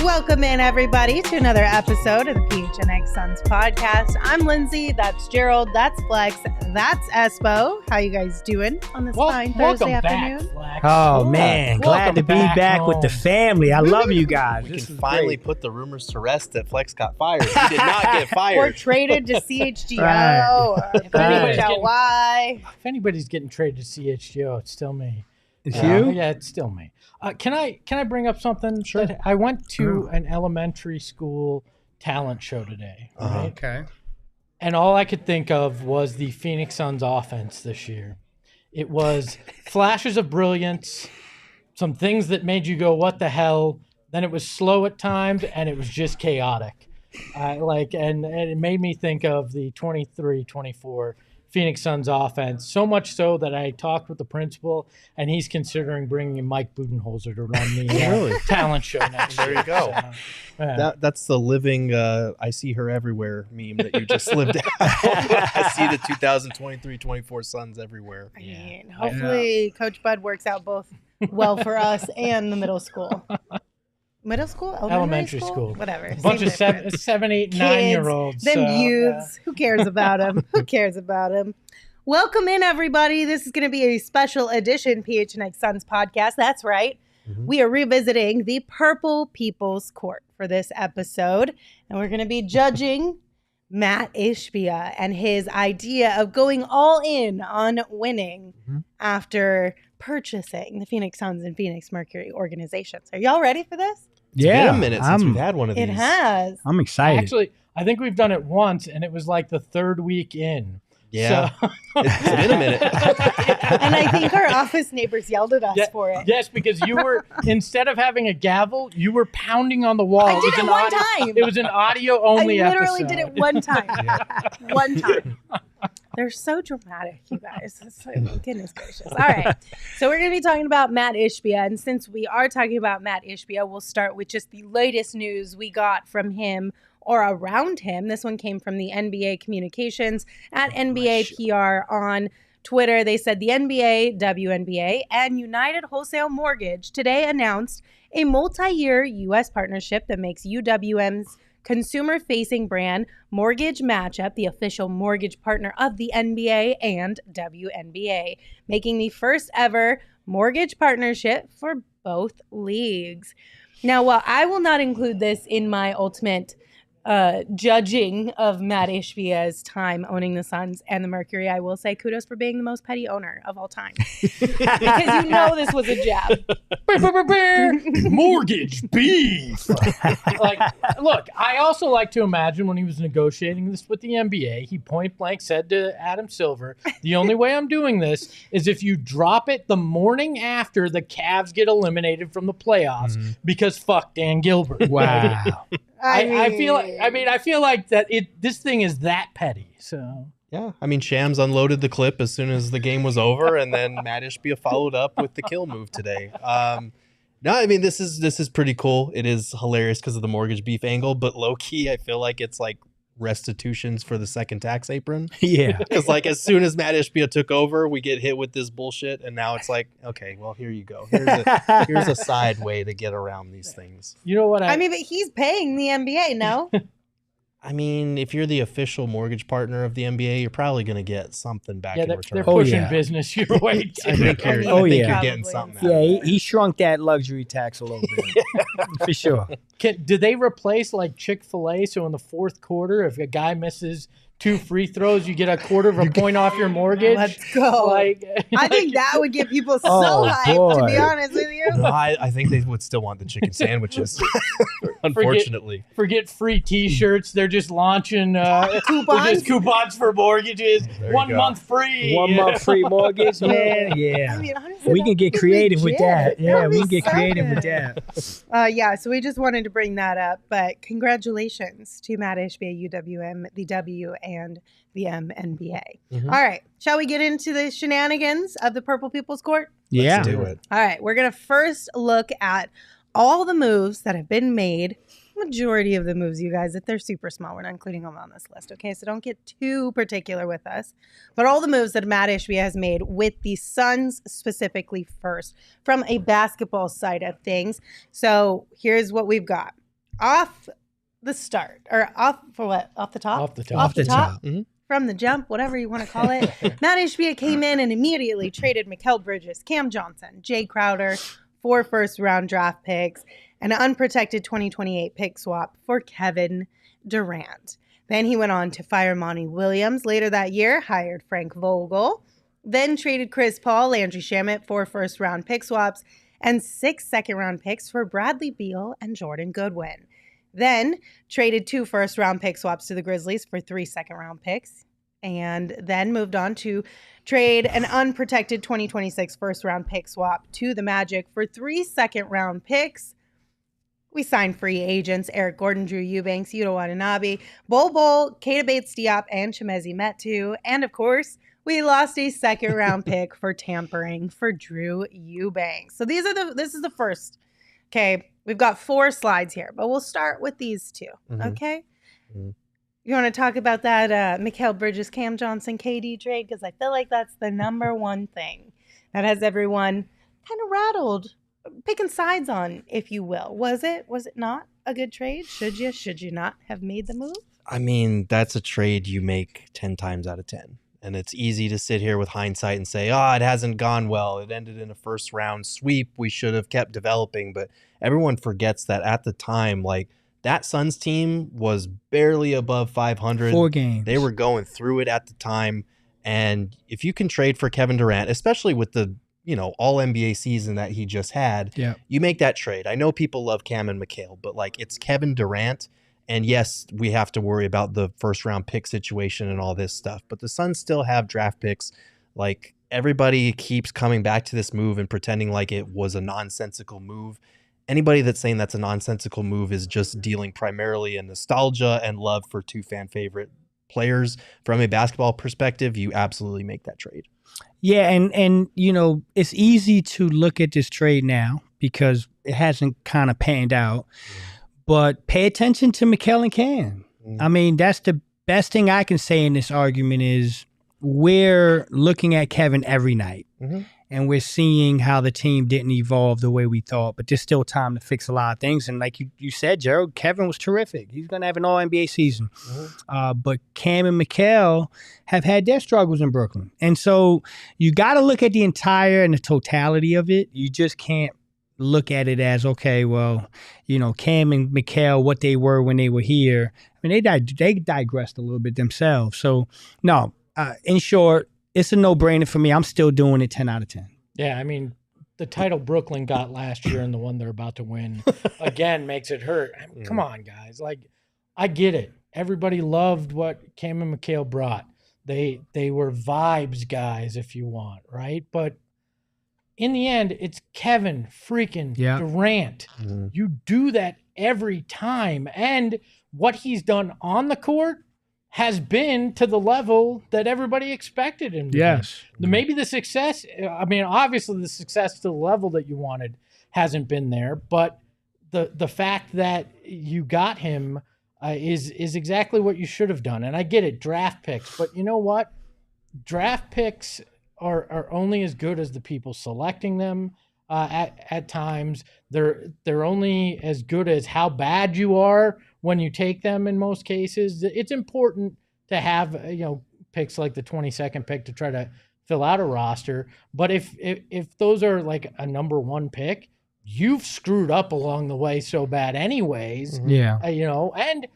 Welcome in, everybody, to another episode of the PHNX Suns Podcast. I'm Lindsay. That's Gerald. That's Flex. That's Espo. How you guys doing on this fine Thursday afternoon? Flex. Oh, man. Glad to be back with the family. I love you guys. We can finally put the rumors to rest that Flex got fired. He did not get fired. Or traded to CHGO. If anybody's getting traded to CHGO, it's still me. It's you? Yeah, it's still me. Can I bring up something? Sure. I went to an elementary school talent show today. Right? Okay. And all I could think of was the PHNX Suns offense this year. It was flashes of brilliance, some things that made you go, what the hell? Then it was slow at times, and it was just chaotic. And it made me think of the 23-24 PHNX Suns offense, so much so that I talked with the principal, and he's considering bringing in Mike Budenholzer to run the talent show next year. There you go. So, that's the living I see her everywhere meme that you just lived out. I see the 2023-24 Suns everywhere. I mean, hopefully Coach Bud works out both well for us and the middle school. Middle school? Elementary school. Whatever. A bunch of 7, 8, 9-year-olds. Them youths. Who cares about them? Who cares about them? Welcome in, everybody. This is going to be a special edition PHNX Suns Podcast. That's right. Mm-hmm. We are revisiting the Purple People's Court for this episode. And we're going to be judging Mat Ishbia and his idea of going all in on winning after purchasing the PHNX Suns and Phoenix Mercury organizations. Are y'all ready for this? It's been a minute since we've had one of these. It has. I'm excited. Actually, I think we've done it once, and it was like the third week in. Yeah. So. It's been a minute. And I think our office neighbors yelled at us for it. Yes, because you were, instead of having a gavel, you were pounding on the wall. I did it one time. It was an audio-only episode. I literally did it one time. One time. They're so dramatic, you guys. It's like, goodness gracious. All right. So we're going to be talking about Mat Ishbia. And since we are talking about Mat Ishbia, we'll start with just the latest news we got from him or around him. This one came from the NBA Communications at NBA PR on Twitter. They said the NBA, WNBA, and United Wholesale Mortgage today announced a multi-year U.S. partnership that makes UWM's consumer-facing brand Mortgage Matchup the official mortgage partner of the NBA and WNBA, making the first ever mortgage partnership for both leagues. Now, while I will not include this in my ultimate judging of Mat Ishbia's time owning the Suns and the Mercury, I will say kudos for being the most petty owner of all time. Because you know this was a jab. Mortgage beef. Look, I also like to imagine when he was negotiating this with the NBA, he point blank said to Adam Silver, the only way I'm doing this is if you drop it the morning after the Cavs get eliminated from the playoffs because fuck Dan Gilbert. Wow. I feel like that this thing is that petty. So Yeah, I mean, Shams unloaded the clip as soon as the game was over, and then Mat Ishbia followed up with the kill move today. No, I mean, this is pretty cool. It is hilarious because of the mortgage beef angle, but low key, I feel like it's like restitutions for the second tax apron. Yeah. Because like as soon as Mat Ishbia took over, we get hit with this bullshit, and now it's like, okay, well, here you go. Here's a side way to get around these things. You know what? I mean, but he's paying the NBA, no? I mean, if you're the official mortgage partner of the NBA, you're probably going to get something back in return. They're pushing business your way too. I think you're getting something. Yeah, he shrunk that luxury tax a little bit. For sure. Did they replace like Chick-fil-A? So in the fourth quarter, if a guy misses 2 free throws, you get a quarter of a point off your mortgage? Let's go. I think that would get people so hyped, to be honest with you. No, I think they would still want the chicken sandwiches. unfortunately. Forget free T-shirts. They're just launching coupons for mortgages. 1 month free. 1 month free mortgage, man. Yeah. I mean, honestly, We can get creative with that. Yeah, we can get so creative good. with that. Yeah, so we just wanted to bring that up. But congratulations to Mat Ishbia, UWM, the W, and the MNBA. Mhm. All right, shall we get into the shenanigans of the Purple People's Court? Yeah. Let's do it. All right, we're going to first look at all the moves that have been made. Majority of the moves, you guys, if they're super small, we're not including them on this list, okay? So don't get too particular with us. But all the moves that Mat Ishbia has made with the Suns specifically first, from a basketball side of things. So here's what we've got. Off the start, or off for what? Off the top? Off the top. Off the top. Mhm. From the jump, whatever you want to call it. Mat Ishbia came in and immediately traded Mikal Bridges, Cam Johnson, Jay Crowder, 4 first-round draft picks, and an unprotected 2028 pick swap for Kevin Durant. Then he went on to fire Monty Williams. Later that year, hired Frank Vogel. Then traded Chris Paul, Landry Shamet, 4 first-round pick swaps, and 6 second-round picks for Bradley Beal and Jordan Goodwin. Then traded 2 first-round pick swaps to the Grizzlies for 3 second-round picks. And then moved on to trade an unprotected 2026 first-round pick swap to the Magic for 3 second-round picks. We signed free agents Eric Gordon, Drew Eubanks, Yuta Watanabe, Bol Bol, Keita Bates-Diop, and Chimezie Metu. And, of course, we lost a second-round pick for tampering for Drew Eubanks. So this is the first. Okay, we've got 4 slides here, but we'll start with these 2, okay? Mhm. You want to talk about that Mikal Bridges, Cam Johnson, KD trade? Because I feel like that's the number one thing that has everyone kind of rattled, picking sides on, if you will. Was it not a good trade? Should you not have made the move? I mean, that's a trade you make 10 times out of 10. And it's easy to sit here with hindsight and say, it hasn't gone well. It ended in a first round sweep. We should have kept developing. But everyone forgets that at the time, like, that Suns team was barely above 500. 4 games. They were going through it at the time. And if you can trade for Kevin Durant, especially with the, all NBA season that he just had, you make that trade. I know people love Cam and Mikal, but like, it's Kevin Durant. And yes, we have to worry about the first round pick situation and all this stuff, but the Suns still have draft picks. Like, everybody keeps coming back to this move and pretending like it was a nonsensical move. Anybody that's saying that's a nonsensical move is just dealing primarily in nostalgia and love for 2 fan favorite players. From a basketball perspective, you absolutely make that trade. Yeah, and it's easy to look at this trade now because it hasn't kind of panned out. But pay attention to Mikal and Cam. I mean, that's the best thing I can say in this argument is we're looking at Kevin every night. And we're seeing how the team didn't evolve the way we thought, but there's still time to fix a lot of things. And like you said, Gerald, Kevin was terrific. He's going to have an all-NBA season. But Cam and Mikal have had their struggles in Brooklyn. And so you got to look at the entire and the totality of it. You just can't look at it as, okay, well, Cam and Mikal, what they were when they were here. I mean, they digressed a little bit themselves. So, no, in short, it's a no-brainer for me. I'm still doing it 10 out of 10. Yeah, I mean, the title Brooklyn got last year and the one they're about to win again makes it hurt. I mean, come on, guys. Like, I get it. Everybody loved what Cam and Mikal brought. They were vibes guys, if you want, right? But in the end, it's Kevin freaking Durant. You do that every time. And what he's done on the court has been to the level that everybody expected him to be. Maybe the success, obviously the success to the level that you wanted hasn't been there, but the fact that you got him is exactly what you should have done. And I get it, draft picks, but you know what? Draft picks are only as good as the people selecting them. At times, they're only as good as how bad you are when you take them. In most cases, it's important to have picks like the 22nd pick to try to fill out a roster. But if those are like a number 1 pick, you've screwed up along the way so bad, anyways. And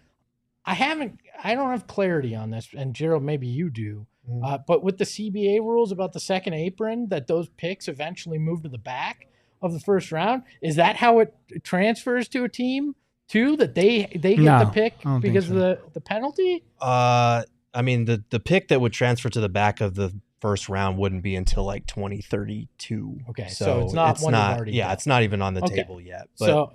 I don't have clarity on this. And Gerald, maybe you do. But with the CBA rules about the second apron, that those picks eventually move to the back of the first round, is that how it transfers to a team? too, that they get the pick because of the penalty? I mean, the pick that would transfer to the back of the first round wouldn't be until like 2032. Okay, so it's not one you've already done. It's not even on the table yet. But, so,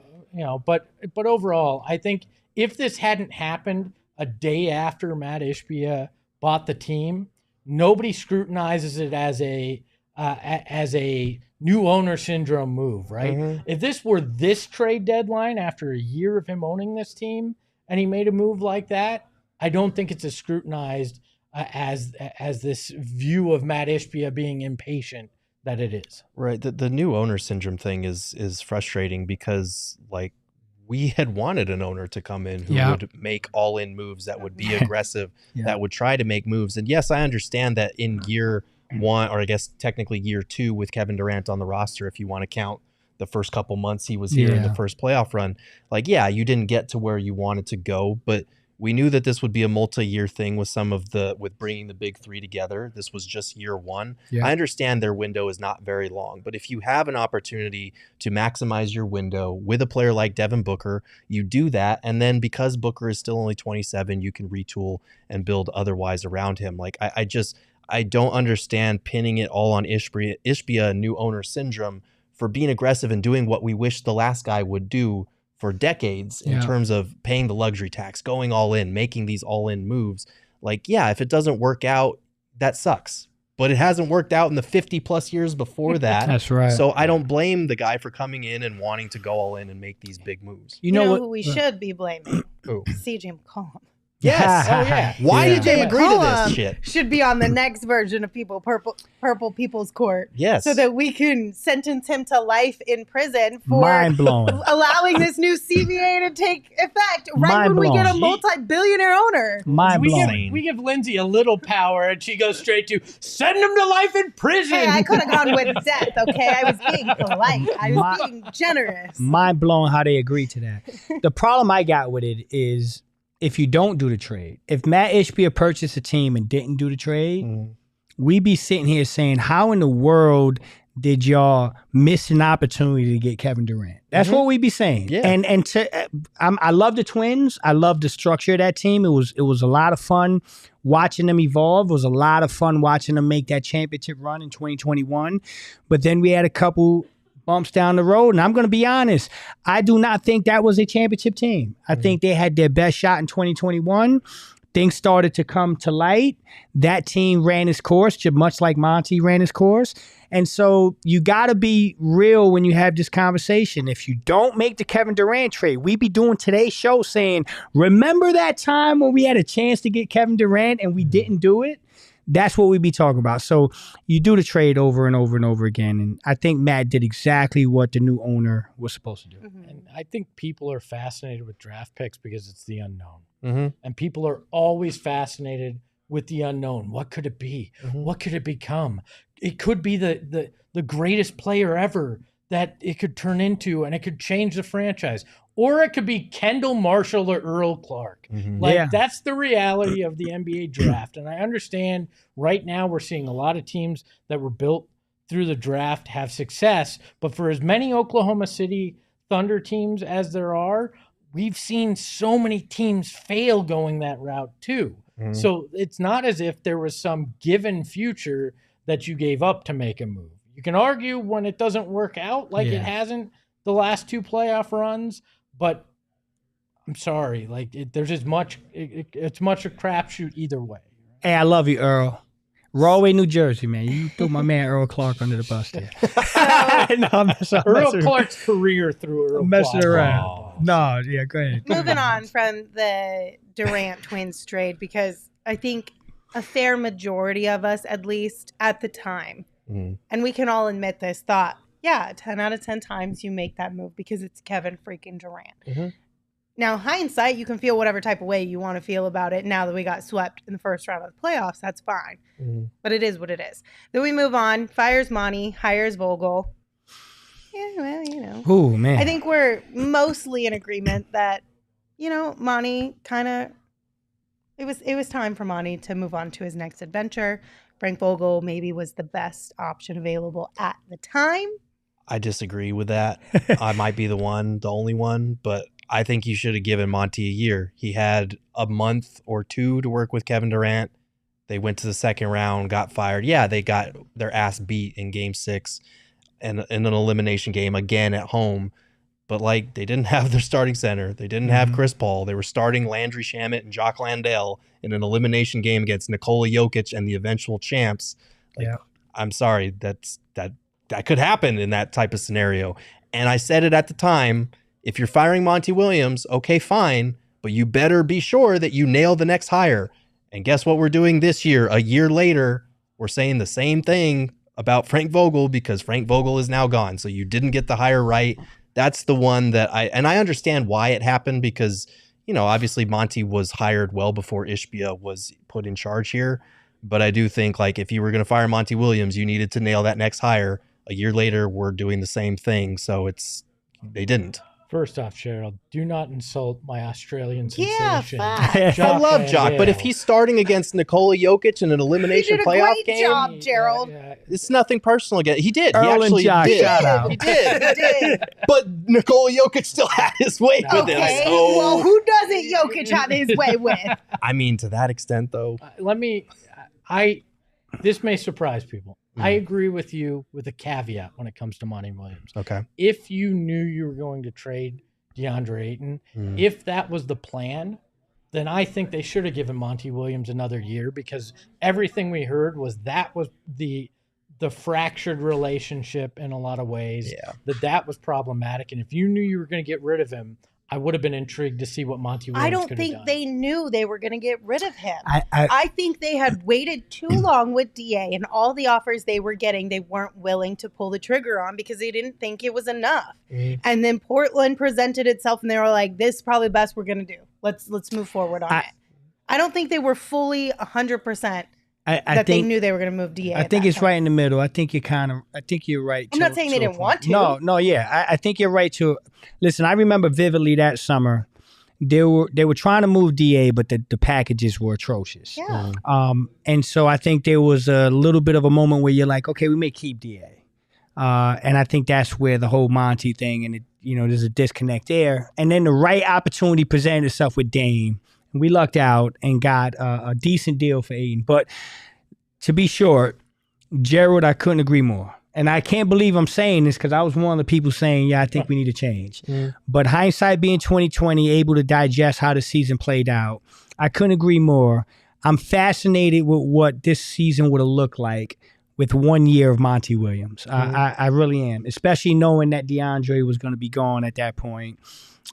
but overall, I think if this hadn't happened a day after Mat Ishbia bought the team, nobody scrutinizes it as a new owner syndrome move, right? Mm-hmm. If this were this trade deadline after a year of him owning this team and he made a move like that, I don't think it's as scrutinized as this view of Mat Ishbia being impatient that it is. Right. The new owner syndrome thing is frustrating because like we had wanted an owner to come in who would make all-in moves that would be aggressive, that would try to make moves. And yes, I understand that in year one, or I guess technically year two with Kevin Durant on the roster, if you want to count the first couple months he was here in the first playoff run, like, you didn't get to where you wanted to go, but we knew that this would be a multi-year thing with with bringing the big three together. This was just year one. Yeah. I understand their window is not very long, but if you have an opportunity to maximize your window with a player like Devin Booker, you do that. And then because Booker is still only 27, you can retool and build otherwise around him. Like I don't understand pinning it all on Ishbia new owner syndrome for being aggressive and doing what we wish the last guy would do for decades in terms of paying the luxury tax, going all in, making these all in moves. Like, if it doesn't work out, that sucks. But it hasn't worked out in the 50 plus years before that. That's right. So I don't blame the guy for coming in and wanting to go all in and make these big moves. You know who we should be blaming? Who? CJ McCollum. Yes. Oh, yeah. Why did they agree to this shit? Should be on the next version of Purple People's Court. Yes. So that we can sentence him to life in prison for mind-blowing, allowing this new CBA to take effect when we get a multi-billionaire owner. Mind-blowing. We give Lindsay a little power and she goes straight to send him to life in prison. Hey, I could have gone with death, okay? I was being polite. I was being generous. Mind-blowing how they agreed to that. The problem I got with it is if you don't do the trade, if Mat Ishbia purchased a team and didn't do the trade, we'd be sitting here saying, how in the world did y'all miss an opportunity to get Kevin Durant? That's what we'd be saying. Yeah. I love the Twins. I love the structure of that team. It was a lot of fun watching them evolve. It was a lot of fun watching them make that championship run in 2021. But then we had a couple bumps down the road, and I'm going to be honest, I do not think that was a championship team. I think they had their best shot in 2021. Things started to come to light. That team ran its course, much like Monty ran his course. And so you got to be real when you have this conversation. If you don't make the Kevin Durant trade, we be doing today's show saying, remember that time when we had a chance to get Kevin Durant and we didn't do it? That's what we be talking about. So you do the trade over and over and over again. And I think Matt did exactly what the new owner was supposed to do. And I think people are fascinated with draft picks because it's the unknown. And people are always fascinated with the unknown. What could it be? What could it become? It could be the greatest player ever that it could turn into, and it could change the franchise. Or it could be Kendall Marshall or Earl Clark. That's the reality of the NBA draft. And I understand right now we're seeing a lot of teams that were built through the draft have success. But for as many Oklahoma City Thunder teams as there are, we've seen so many teams fail going that route too. So it's not as if there was some given future that you gave up to make a move. You can argue when it doesn't work out like it hasn't the last two playoff runs. But I'm sorry, there's as much. It's much a crapshoot either way. Hey, I love you, Earl. Rahway, New Jersey, man. You threw my man Earl Clark under the bus there. Earl Clark's career through Earl Clark. Messing around. No, go ahead. Moving on from the Durant Twins trade, because I think a fair majority of us, at least at the time, and we can all admit this, thought, 10 out of 10 times you make that move because it's Kevin freaking Durant. Now, hindsight, you can feel whatever type of way you want to feel about it now that we got swept in the first round of the playoffs. That's fine. But it is what it is. Then we move on. Fires Monty, hires Vogel. Yeah, well, Oh, man. I think we're mostly in agreement that, Monty kind of, it was time for Monty to move on to his next adventure. Frank Vogel maybe was the best option available at the time. I disagree with that. I might be the only one, but I think you should have given Monty a year. He had a month or two to work with Kevin Durant. They went to the second round, got fired. Yeah, they got their ass beat in game 6 and in an elimination game again at home. But like, they didn't have their starting center. They didn't have Chris Paul. They were starting Landry Shamet and Jock Landale in an elimination game against Nikola Jokic and the eventual champs. Like, I'm sorry, that could happen in that type of scenario. And I said it at the time, if you're firing Monty Williams, okay, fine, but you better be sure that you nail the next hire. And guess what we're doing this year? A year later, we're saying the same thing about Frank Vogel because Frank Vogel is now gone. So you didn't get the hire right. That's the one that I understand why it happened because, you know, obviously Monty was hired well before Ishbia was put in charge here. But I do think, like, if you were going to fire Monty Williams, you needed to nail that next hire. A year later, we're doing the same thing. So they didn't. First off, Cheryl, do not insult my Australian sensation. I love Jock, but if he's starting against Nikola Jokic in an elimination playoff game, great job, Gerald. It's nothing personal again. He did. Earl He actually and Jock, did. shout out. He did. But Nikola Jokic still had his way with him. Okay, So, well, who doesn't Jokic have his way with? I mean, to that extent, though. This may surprise people. I agree with you with a caveat when it comes to Monty Williams. Okay. If you knew you were going to trade DeAndre Ayton, if that was the plan, then I think they should have given Monty Williams another year because everything we heard was the fractured relationship in a lot of ways, that was problematic. And if you knew you were going to get rid of him, I would have been intrigued to see what Monty Williams I don't could have think done. they knew they were going to get rid of him. I think they had waited too long with DA and all the offers they were getting, they weren't willing to pull the trigger on because they didn't think it was enough. And then Portland presented itself and they were like, this is probably the best we're going to do. Let's move forward on it. I don't think they were fully 100% they knew they were going to move DA. I think it's right in the middle. I think you're right. I'm not saying they didn't want to. No, yeah. I think you're right to listen. I remember vividly that summer they were trying to move DA, but the packages were atrocious. Yeah. And so I think there was a little bit of a moment where you're like, okay, we may keep DA. And I think that's where the whole Monty thing and there's a disconnect there. And then the right opportunity presented itself with Dame. We lucked out and got a decent deal for Ayton. But to be short, Gerald, I couldn't agree more. And I can't believe I'm saying this because I was one of the people saying, yeah, I think we need to change. But hindsight being 2020, able to digest how the season played out, I couldn't agree more. I'm fascinated with what this season would have looked like with 1 year of Monty Williams. I really am, especially knowing that DeAndre was going to be gone at that point.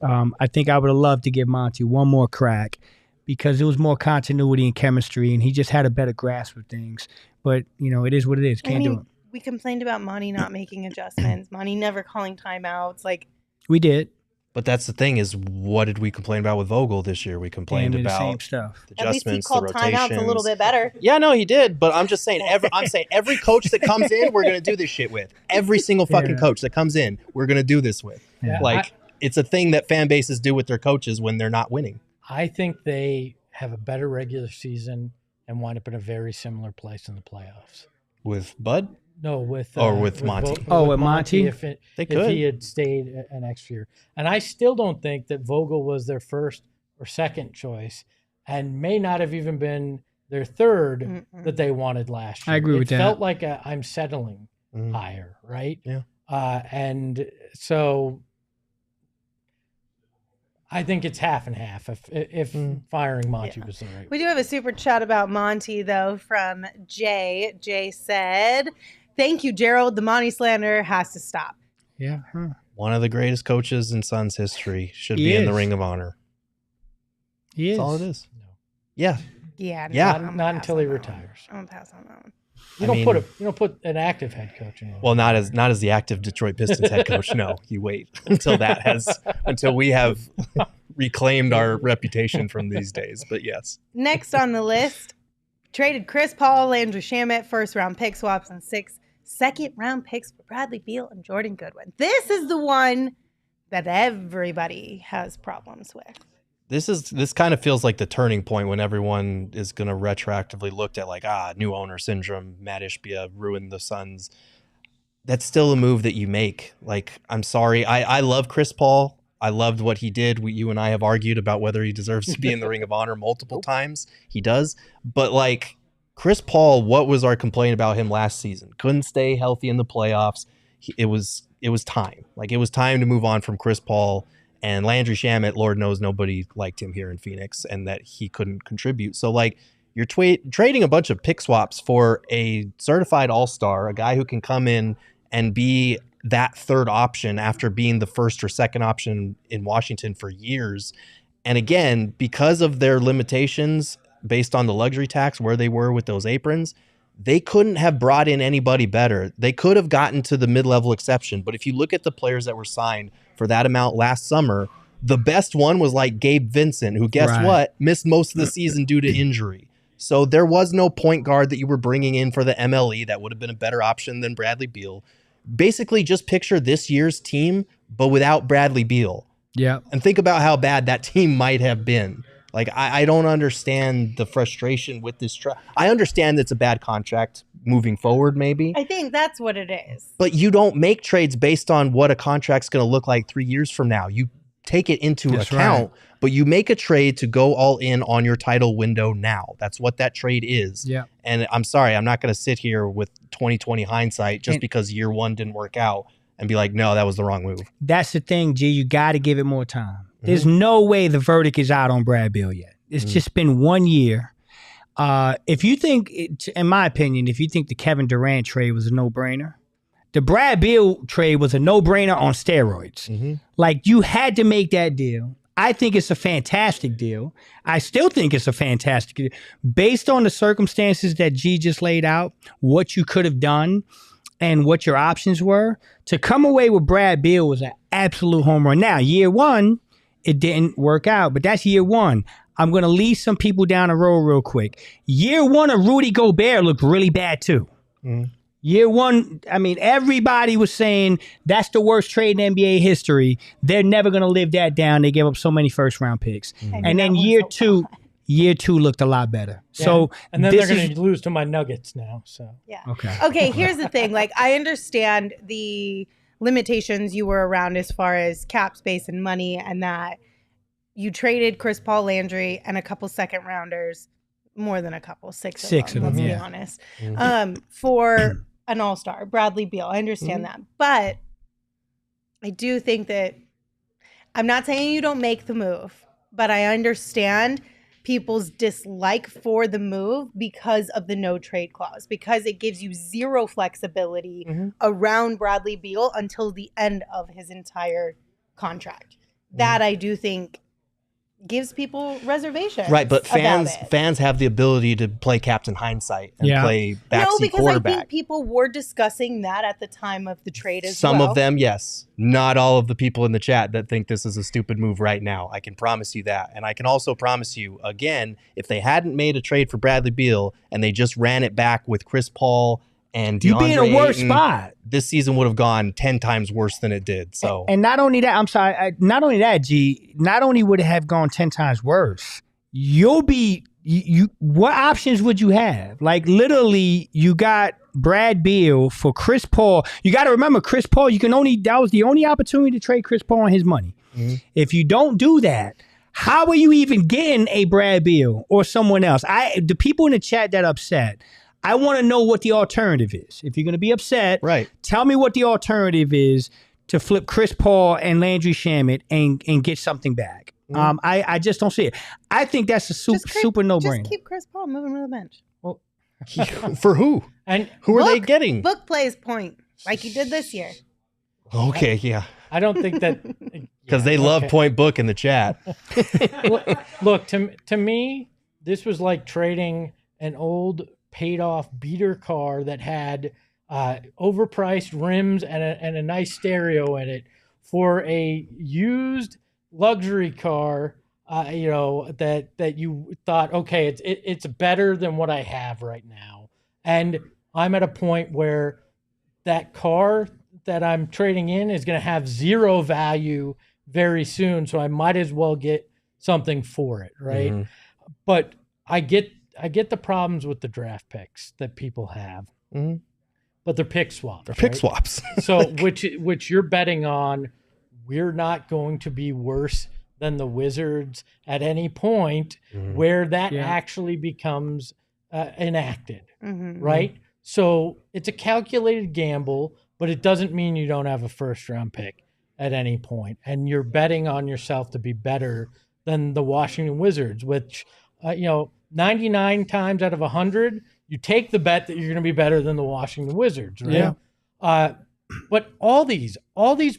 I think I would have loved to give Monty one more crack because there was more continuity and chemistry, and he just had a better grasp of things. But, it is what it is. Can't do it. We complained about Monty not making adjustments. Monty never calling timeouts. Like we did. But that's the thing is, what did we complain about with Vogel this year? We complained about the same stuff. The at least he adjustments, called the timeouts rotations. a little bit better. Yeah, no, he did. But I'm just saying, every coach that comes in, we're going to do this shit with. Every single fucking coach that comes in, we're going to do this with. Yeah. It's a thing that fan bases do with their coaches when they're not winning. I think they have a better regular season and wind up in a very similar place in the playoffs. With Bud? No, with Monty. With Monty? If he had stayed an extra year. And I still don't think that Vogel was their first or second choice and may not have even been their third that they wanted last year. I agree with that. It felt like I'm settling higher, right? Yeah. And so I think it's half and half if firing Monty was the right. We do have a super chat about Monty, though, from Jay. Jay said, thank you, Gerald. The Monty slander has to stop. Yeah. One of the greatest coaches in Suns history should be in the Ring of Honor. He is. That's all it is. No. Yeah. Yeah. Not until he retires. I'm going to pass on that one. You don't put an active head coach in. Well, not as the active Detroit Pistons head coach. No, you wait until we have reclaimed our reputation from these days. But yes. Next on the list, traded Chris Paul, Landry Shamet, first-round pick swaps, and 6 second-round picks for Bradley Beal and Jordan Goodwin. This is the one that everybody has problems with. This kind of feels like the turning point when everyone is going to retroactively look at new owner syndrome. Mat Ishbia ruined the Suns. That's still a move that you make. I'm sorry. I love Chris Paul. I loved what he did. You and I have argued about whether he deserves to be in the Ring of Honor multiple times. He does. But like Chris Paul, what was our complaint about him last season? Couldn't stay healthy in the playoffs. It was time. Like it was time to move on from Chris Paul. And Landry Shamet, Lord knows nobody liked him here in Phoenix and that he couldn't contribute. So like you're trading a bunch of pick swaps for a certified all-star, a guy who can come in and be that third option after being the first or second option in Washington for years. And again, because of their limitations based on the luxury tax, where they were with those aprons, they couldn't have brought in anybody better. They could have gotten to the mid-level exception. But if you look at the players that were signed for that amount last summer, the best one was like Gabe Vincent, who guess what? Missed most of the season due to injury. So there was no point guard that you were bringing in for the MLE that would have been a better option than Bradley Beal. Basically just picture this year's team, but without Bradley Beal. Yeah. And think about how bad that team might have been. Like, I don't understand the frustration with this. I understand it's a bad contract moving forward, maybe. I think that's what it is. But you don't make trades based on what a contract's going to look like 3 years from now. You take it into account, but you make a trade to go all in on your title window now. That's what that trade is. Yeah. And I'm sorry, I'm not going to sit here with 2020 hindsight just because year one didn't work out and be like, no, that was the wrong move. That's the thing, G. You got to give it more time. There's no way the verdict is out on Brad Beal yet. It's just been 1 year. If you think, in my opinion, if you think the Kevin Durant trade was a no-brainer, the Brad Beal trade was a no-brainer on steroids. Like, you had to make that deal. I think it's a fantastic deal. I still think it's a fantastic deal. Based on the circumstances that G just laid out, what you could have done and what your options were, to come away with Brad Beal was an absolute home run. Now, year one, it didn't work out, but that's year one. I'm going to lead some people down the road real quick. Year one of Rudy Gobert looked really bad too. Year one, I mean, everybody was saying that's the worst trade in NBA history. They're never going to live that down. They gave up so many first round picks. And then year two looked a lot better. Yeah. So and then they're going to lose to my Nuggets now. So yeah. Okay. Here's the thing. Like, I understand the limitations you were around as far as cap space and money, and that you traded Chris Paul, Landry, and a couple second rounders, more than a couple, six of them, let's be honest, for an all-star, Bradley Beal. I understand that. But I do think that, I'm not saying you don't make the move, but I understand people's dislike for the move because of the no trade clause, because it gives you zero flexibility around Bradley Beal until the end of his entire contract. That I do think gives people reservations. Right, but fans have the ability to play Captain Hindsight and play backseat quarterback. I think people were discussing that at the time of the trade as Some of them, yes. Not all of the people in the chat that think this is a stupid move right now. I can promise you that. And I can also promise you, again, if they hadn't made a trade for Bradley Beal and they just ran it back with Chris Paul and DeAndre you'd be in a worse spot. This season would have gone 10 times worse than it did. So, and not only that, I'm sorry, not only that, G, not only would it have gone 10 times worse, you'll be, what options would you have? Like, literally, you got Brad Beal for Chris Paul. You got to remember, Chris Paul, that was the only opportunity to trade Chris Paul on his money. If you don't do that, how are you even getting a Brad Beal or someone else? The people in the chat that are upset, I want to know what the alternative is. If you're going to be upset, tell me what the alternative is to flip Chris Paul and Landry Shamet and get something back. I just don't see it. I think that's a super no-brainer. Just keep Chris Paul, move him to the bench. Well, for who? And who are they getting? Book plays point like he did this year. Okay, yeah. I don't think that because they love point book in the chat. Look, to me, this was like trading an old paid off beater car that had overpriced rims and a nice stereo in it for a used luxury car, that you thought, okay, it's better than what I have right now. And I'm at a point where that car that I'm trading in is going to have zero value very soon. So I might as well get something for it. Right. But I get the problems with the draft picks that people have, but they're pick swaps. They're pick swaps. So which you're betting on we're not going to be worse than the Wizards at any point where that actually becomes enacted, right? So it's a calculated gamble, but it doesn't mean you don't have a first-round pick at any point, and you're betting on yourself to be better than the Washington Wizards, which, 99 times out of 100, you take the bet that you're going to be better than the Washington Wizards, right? Yeah. But all these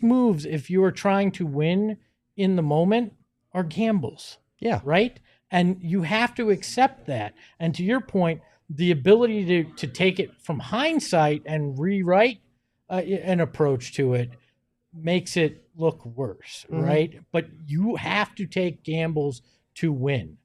moves, if you are trying to win in the moment, are gambles. Yeah. Right? And you have to accept that. And to your point, the ability to take it from hindsight and rewrite an approach to it makes it look worse, right? But you have to take gambles to win.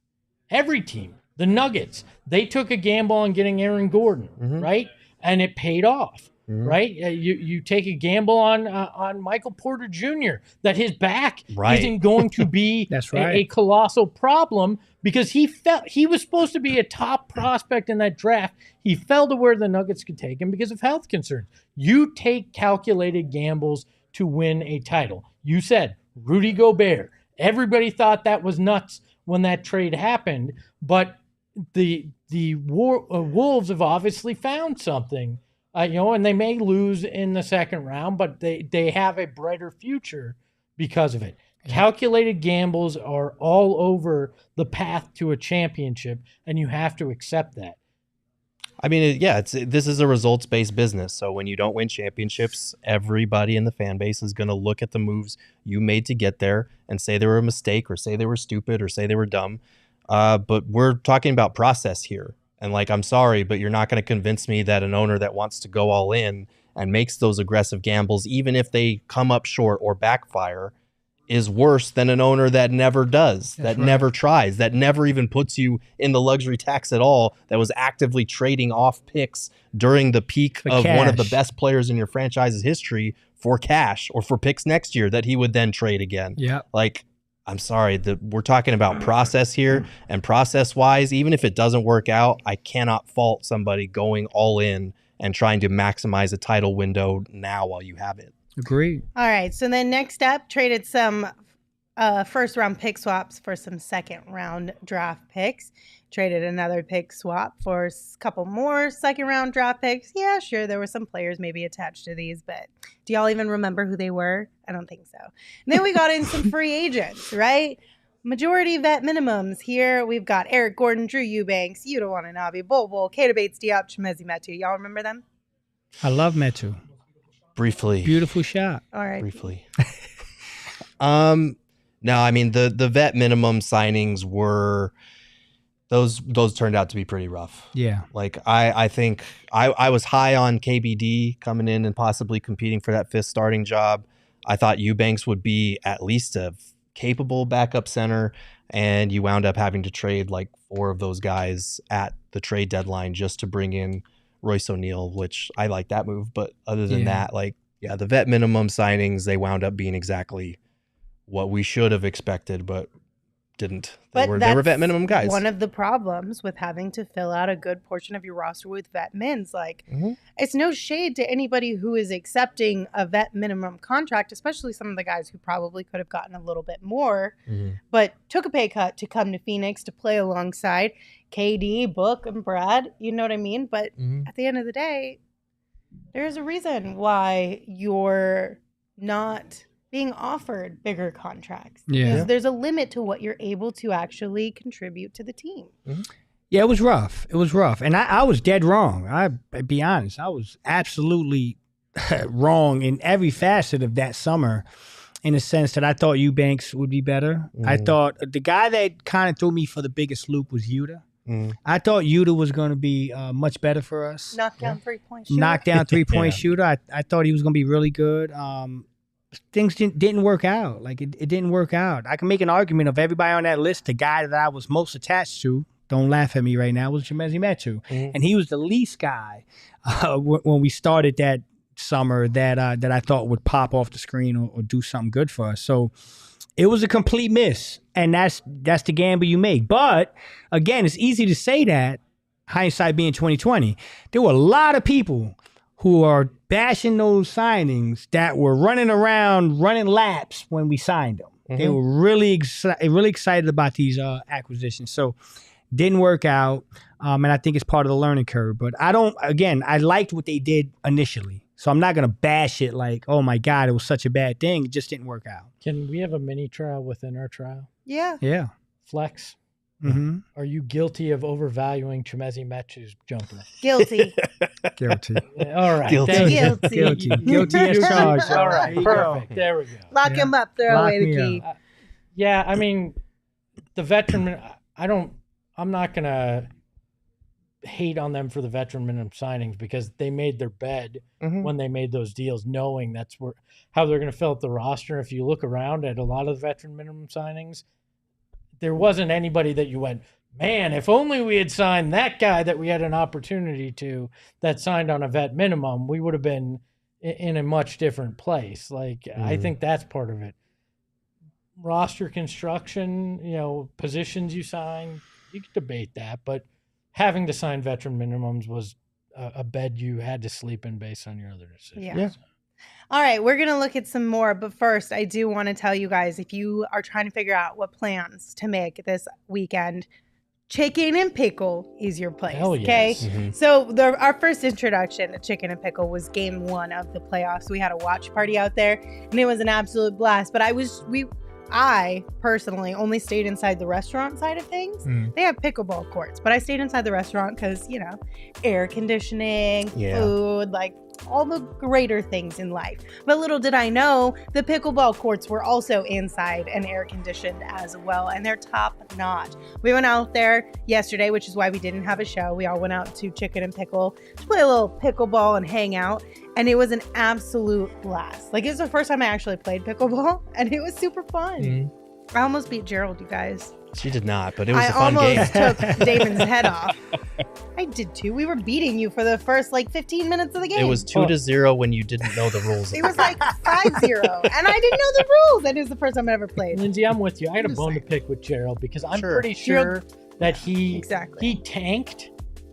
Every team, the Nuggets, they took a gamble on getting Aaron Gordon, right? And it paid off. Right, you take a gamble on Michael Porter Jr. that his back isn't going to be a colossal problem because he was supposed to be a top prospect in that draft. He fell to where the Nuggets could take him because of health concerns. You take calculated gambles to win a title. You said Rudy Gobert. Everybody thought that was nuts when that trade happened, but the Wolves have obviously found something. And they may lose in the second round, but they have a brighter future because of it. Yeah. Calculated gambles are all over the path to a championship, and you have to accept that. I mean, this is a results-based business. So when you don't win championships, everybody in the fan base is going to look at the moves you made to get there and say they were a mistake or say they were stupid or say they were dumb. But we're talking about process here. And I'm sorry, but you're not going to convince me that an owner that wants to go all in and makes those aggressive gambles, even if they come up short or backfire, is worse than an owner that never does, never tries, that never even puts you in the luxury tax at all, that was actively trading off picks during the peak of one of the best players in your franchise's history for cash or for picks next year that he would then trade again. Yeah. I'm sorry, we're talking about process here, and process-wise, even if it doesn't work out, I cannot fault somebody going all in and trying to maximize a title window now while you have it. Agreed. All right, so then next up, traded some first-round pick swaps for some second-round draft picks. Traded another pick swap for a couple more second-round draft picks. Yeah, sure, there were some players maybe attached to these, but do y'all even remember who they were? I don't think so. And then we got in some free agents, right? Majority vet minimums. Here we've got Eric Gordon, Drew Eubanks, Yuta Watanabe, Bol, Keita Bates-Diop, Chimezie Metu. Y'all remember them? I love Metu. Briefly. Beautiful shot. All right. Briefly. No, I mean, the vet minimum signings were... Those turned out to be pretty rough. Yeah. I think I was high on KBD coming in and possibly competing for that fifth starting job. I thought Eubanks would be at least a capable backup center, and you wound up having to trade 4 of those guys at the trade deadline just to bring in Royce O'Neal, which I like that move. But other than that, the vet minimum signings, they wound up being exactly what we should have expected, but didn't. They were vet minimum guys. One of the problems with having to fill out a good portion of your roster with vet mins, it's no shade to anybody who is accepting a vet minimum contract, especially some of the guys who probably could have gotten a little bit more, but took a pay cut to come to Phoenix to play alongside KD, Book, and Brad. You know what I mean? But at the end of the day, there's a reason why you're not being offered bigger contracts. Because there's a limit to what you're able to actually contribute to the team. Yeah, it was rough. And I was dead wrong. I'll be honest. I was absolutely wrong in every facet of that summer, in the sense that I thought Eubanks would be better. I thought the guy that kind of threw me for the biggest loop was Yuta. I thought Yuta was going to be much better for us. Knockdown 3-point shooter. Knockdown 3-point shooter. I thought he was going to be really good. Things didn't work out. It didn't work out. I can make an argument of everybody on that list. The guy that I was most attached to, don't laugh at me right now, was Chimezie Metu. And he was the least guy when we started that summer that I thought would pop off the screen or do something good for us. So it was a complete miss. And that's the gamble you make. But again, it's easy to say that, hindsight being 2020. There were a lot of people who are bashing those signings that were running around, running laps when we signed them. Mm-hmm. They were really excited about these acquisitions. So didn't work out, and I think it's part of the learning curve. But I liked what they did initially. So I'm not going to bash it like, oh, my God, it was such a bad thing. It just didn't work out. Can we have a mini trial within our trial? Yeah. Yeah. Flex. Mm-hmm. Are you guilty of overvaluing Chimezie Metu's jumper? Guilty. Guilty. All right. Guilty as charged. All right. Perfect. There we go. Lock him up. Throw away the key. Yeah. I mean, the veteran, I'm not going to hate on them for the veteran minimum signings because they made their bed when they made those deals, knowing that's how they're going to fill up the roster. If you look around at a lot of the veteran minimum signings, there wasn't anybody that you went, man, if only we had signed that guy that we had an opportunity to that signed on a vet minimum, we would have been in a much different place. Like, I think that's part of it. Roster construction, positions you sign, you could debate that, but having to sign veteran minimums was a bed you had to sleep in based on your other decisions. Yeah. All right, we're going to look at some more, but first I do want to tell you guys, if you are trying to figure out what plans to make this weekend, Chicken and Pickle is your place. Hell yes. Okay. Mm-hmm. So our first introduction to Chicken and Pickle was game 1 of the playoffs. We had a watch party out there and it was an absolute blast, but I personally only stayed inside the restaurant side of things. They have pickleball courts, but I stayed inside the restaurant because, air conditioning, food, like all the greater things in life. But little did I know, the pickleball courts were also inside and air conditioned as well, and they're top notch. We went out there yesterday, which is why we didn't have a show. We all went out to Chicken and Pickle to play a little pickleball and hang out, and it was an absolute blast. Like, it was the first time I actually played pickleball, and it was super fun. I almost beat Gerald, you guys. She did not, but it was a fun game. I almost took Damon's head off. I did too. We were beating you for the first 15 minutes of the game. It was 2-0 when you didn't know the rules. It was 5-0, and I didn't know the rules. And it was the first time I ever played. Lindsay, I'm with you. I had a bone to pick with Gerald because I'm pretty sure that he tanked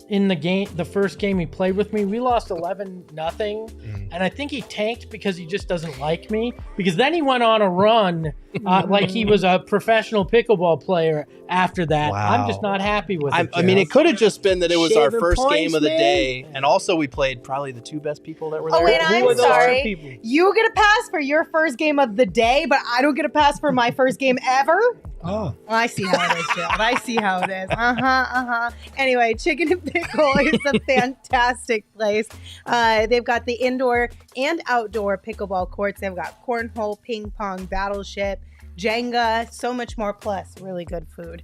in the game, the first game he played with me. We lost 11-0, and I think he tanked because he just doesn't like me. Because then he went on a run like he was a professional pickleball player after that. Wow. I'm just not happy with it. I mean, it could have just been that it was our first points, game of the man. day, and also we played probably the 2 best people that were there. Oh, wait, Who were I'm those sorry. 2 people? You get a pass for your first game of the day, but I don't get a pass for my first game ever? Oh. I see how it is, Gerald. I see how it is. Anyway, Chicken and Pickle is a fantastic place. They've got the indoor and outdoor pickleball courts. They've got cornhole, ping pong, battleship, Jenga, so much more, plus really good food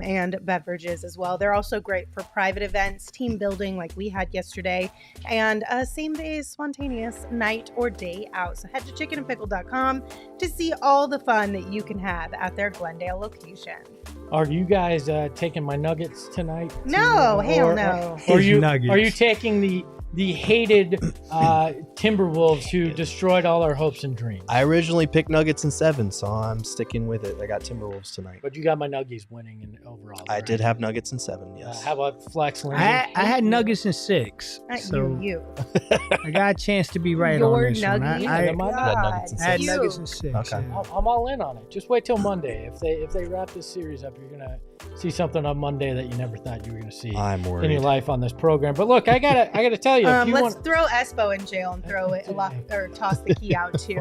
and beverages as well. They're also great for private events, team building like we had yesterday, and same day spontaneous night or day out. So head to chickenandpickle.com to see all the fun that you can have at their Glendale location. Are you guys taking my Nuggets tonight? No, hell no. Are you Nuggets. taking the hated Timberwolves who destroyed all our hopes and dreams? I originally picked Nuggets in 7, so I'm sticking with it. I got Timberwolves tonight. But you got my Nuggies winning in overall. I right? did have Nuggets in 7, yes. How about Flex Lindsay? I had Nuggets in 6. Not So you. I got a chance to be right Your on this one. Nuggies? I got Nuggets in had you. Nuggets in 6. Okay. Yeah. I'm all in on it. Just wait till Monday. If they wrap this series up, you're gonna see something on Monday that you never thought you were gonna see I'm in your worried. life on this program. But look, I gotta tell you, if you Let's want, throw Espo in jail and throw it or toss the key out too.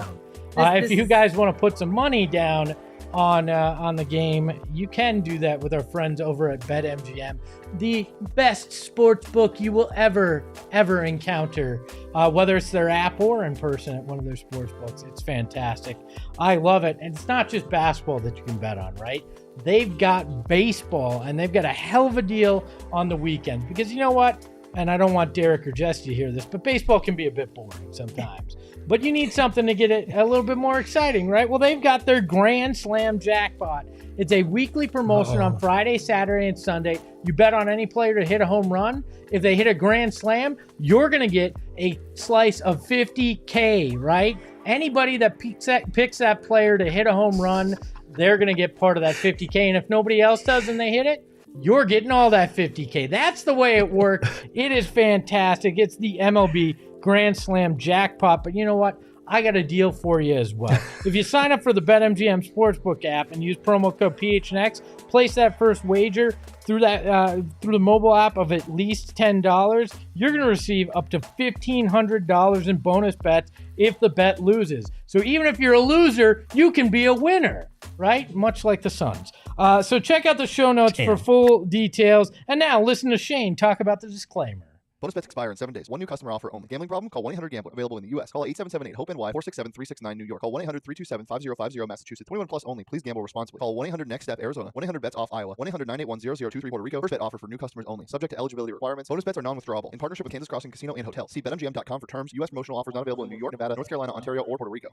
if you guys want to put some money down on the game, you can do that with our friends over at BetMGM, the best sports book you will ever encounter, whether it's their app or in person at one of their sports books. It's fantastic. I love it. And it's not just basketball that you can bet on, right? They've got baseball, and they've got a hell of a deal on the weekend. Because you know what? And I don't want Derek or Jesse to hear this, but baseball can be a bit boring sometimes. But you need something to get it a little bit more exciting, right? Well, they've got their Grand Slam jackpot. It's a weekly promotion on Friday, Saturday, and Sunday. You bet on any player to hit a home run. If they hit a Grand Slam, you're going to get a slice of $50K, right? Anybody that picks that player to hit a home run, they're going to get part of that $50K. And if nobody else does and they hit it, you're getting all that $50K. That's the way it works. It is fantastic. It's the MLB Grand Slam jackpot. But you know what? I got a deal for you as well. If you sign up for the BetMGM Sportsbook app and use promo code PHNX, place that first wager through the mobile app of at least $10, you're going to receive up to $1,500 in bonus bets if the bet loses. So even if you're a loser, you can be a winner, right? Much like the Suns. So check out the show notes for full details. And now listen to Shane talk about the disclaimer. Bonus bets expire in 7 days. One new customer offer only. Gambling problem? Call 1-800-GAMBLER. Available in the U.S. Call 877-8-HOPE-NY, 467-369 New York. Call 1-800-327-5050 Massachusetts. 21 plus only. Please gamble responsibly. Call 1-800-NEXT-STEP Arizona. 1-800-BETS-OFF Iowa. 1-800-981-0023 Puerto Rico. First bet offer for new customers only. Subject to eligibility requirements. Bonus bets are non-withdrawable. In partnership with Kansas Crossing Casino and Hotel. See BetMGM.com for terms. U.S. promotional offers not available in New York, Nevada, North Carolina, Ontario, or Puerto Rico.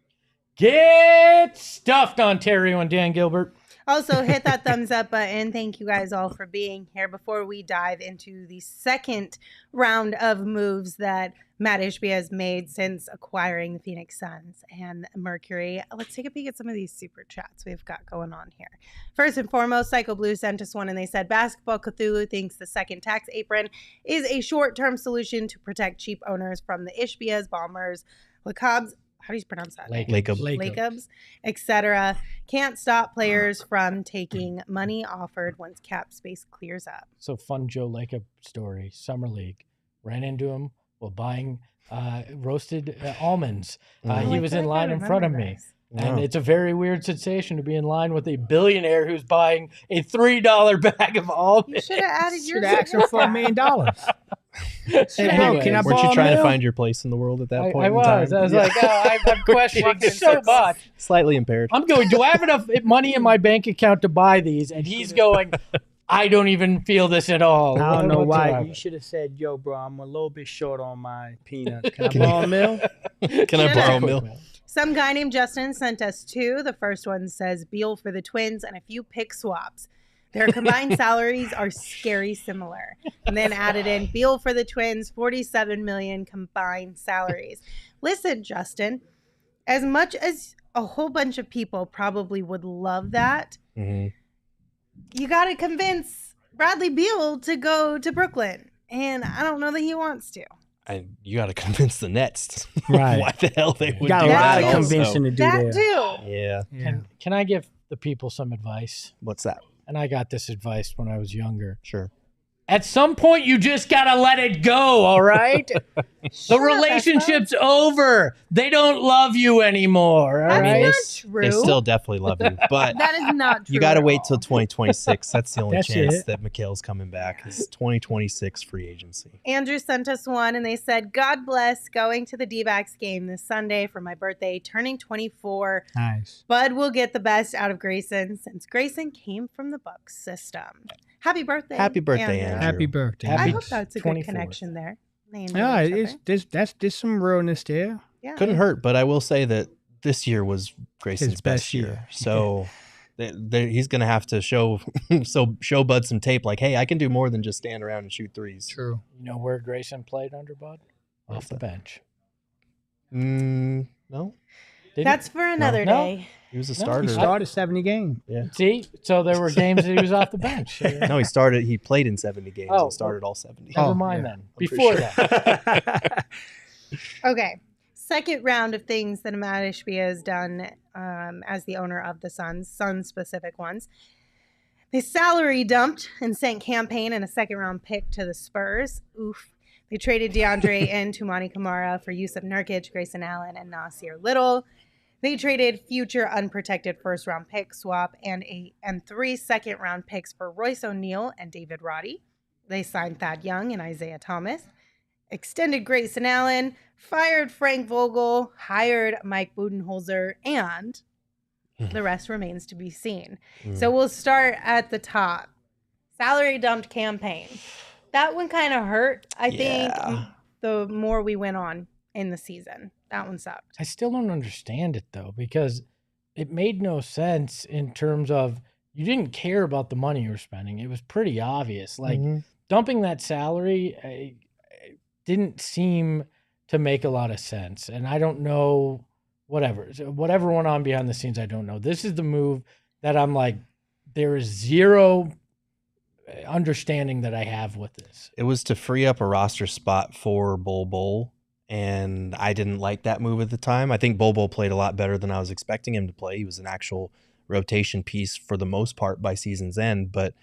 Get stuffed, Ontario and Dan Gilbert. Also, hit that thumbs up button. Thank you guys all for being here. Before we dive into the second round of moves that Mat Ishbia has made since acquiring the Phoenix Suns and Mercury, let's take a peek at some of these super chats we've got going on here. First and foremost, Psycho Blue sent us one and they said, Basketball Cthulhu thinks the second tax apron is a short-term solution to protect cheap owners from the Ishbias, Bombers, Lacobs, how do you pronounce that? Lacobs, etc. Can't stop players from taking money offered once cap space clears up. So fun Joe Lacob story. Summer League. Ran into him while buying roasted almonds. He was in line in front of me. And it's a very weird sensation to be in line with a billionaire who's buying a $3 bag of almonds. You should have added your asked him for $1 million. Anyway, can I weren't you borrow trying a to mil? find your place in the world at that point? I was. I was like, I'm questioning so much. Slightly impaired. I'm going, do I have enough money in my bank account to buy these? And he's going, I don't even feel this at all. I don't know why. whatsoever. You should have said, yo, bro, I'm a little bit short on my peanuts. Can I borrow a mil? Can I borrow a mil? Some guy named Justin sent us two. The first one says Beal for the Twins and a few pick swaps. Their combined salaries are scary similar. And then added in Beal for the Twins, $47 million combined salaries. Listen, Justin, as much as a whole bunch of people probably would love that, you got to convince Bradley Beal to go to Brooklyn. And I don't know that he wants to. You got to convince the Nets. Right. Why the hell they would Got do a that lot of also. convincing to do That there. too. Yeah. Can I give the people some advice? What's that? And I got this advice when I was younger. Sure. At some point, you just got to let it go, all right? The relationship's over. They don't love you anymore, all That's right? not true. They still definitely love you, but That is not true. you got to at wait all. till 2026. That's the only That's chance it. that Mikhail's coming back. Is 2026 free agency. Andrew sent us one and they said, God bless, going to the D-backs game this Sunday for my birthday, turning 24. Nice. Bud will get the best out of Grayson since Grayson came from the Bucks system. Happy birthday. Happy birthday, Andrew. Happy birthday. I Happy hope that's a 24th. good connection there. They enjoy Yeah, each other. there's some realness there. Yeah. Couldn't hurt, but I will say that this year was Grayson's His best best year. year. So he's going to have to show Bud some tape like, hey, I can do more than just stand around and shoot threes. True. You know where Grayson played under Bud? What's Off the that? bench. No, Didn't That's for another No. day. he was a No, starter. He started 70 games. Yeah. See? So there were games that he was off the bench. No, he started. He played in 70 games Oh, and started all 70. Never Oh, mind yeah. then. pretty Before sure. that. Okay. Second round of things that Mat Ishbia has done as the owner of the Suns-specific ones. They salary dumped and sent campaign and a second-round pick to the Spurs. Oof. They traded DeAndre and Tumani Kamara for Yusuf Nurkic, Grayson Allen, and Nasir Little. They traded future unprotected first-round pick swap and 3 second-round picks for Royce O'Neal and David Roddy. They signed Thad Young and Isaiah Thomas. Extended Grayson Allen, fired Frank Vogel, hired Mike Budenholzer, and the rest remains to be seen. So we'll start at the top. Salary dumped campaign. That one kind of hurt, I think, the more we went on in the season. That one sucked. I still don't understand it, though, because it made no sense in terms of you didn't care about the money you were spending. It was pretty obvious. Like, dumping that salary didn't seem to make a lot of sense. And I don't know, whatever went on behind the scenes, I don't know. This is the move that I'm like, there is zero understanding that I have with this. It was to free up a roster spot for Bol, and I didn't like that move at the time. I think Bol played a lot better than I was expecting him to play. He was an actual rotation piece for the most part by season's end, but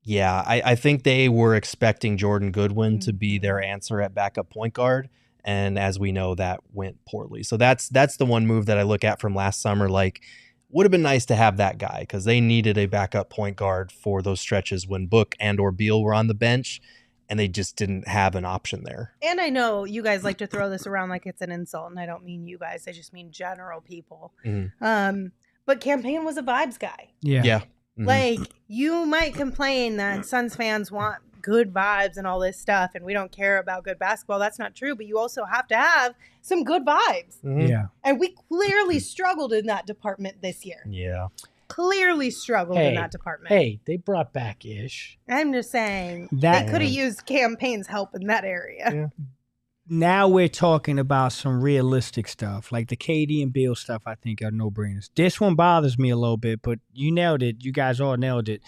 yeah, I think they were expecting Jordan Goodwin to be their answer at backup point guard, and as we know, that went poorly. So that's the one move that I look at from last summer. Like, would have been nice to have that guy because they needed a backup point guard for those stretches when Book and or Beal were on the bench, and they just didn't have an option there. And I know you guys like to throw this around like it's an insult, and I don't mean you guys. I just mean general people. Mm-hmm. But Campaign was a vibes guy. Yeah. Mm-hmm. Like, you might complain that Suns fans want good vibes and all this stuff, and we don't care about good basketball. That's not true, but you also have to have some good vibes. Mm-hmm. Yeah. And we clearly struggled in that department this year. Yeah. Clearly struggled in that department. Hey, they brought back Ish. I'm just saying, That- they could have used Campaign's help in that area. Yeah. Now we're talking about some realistic stuff, like the KD and Beal stuff. I think are no-brainers. This one bothers me a little bit, but you nailed it. You guys all nailed it.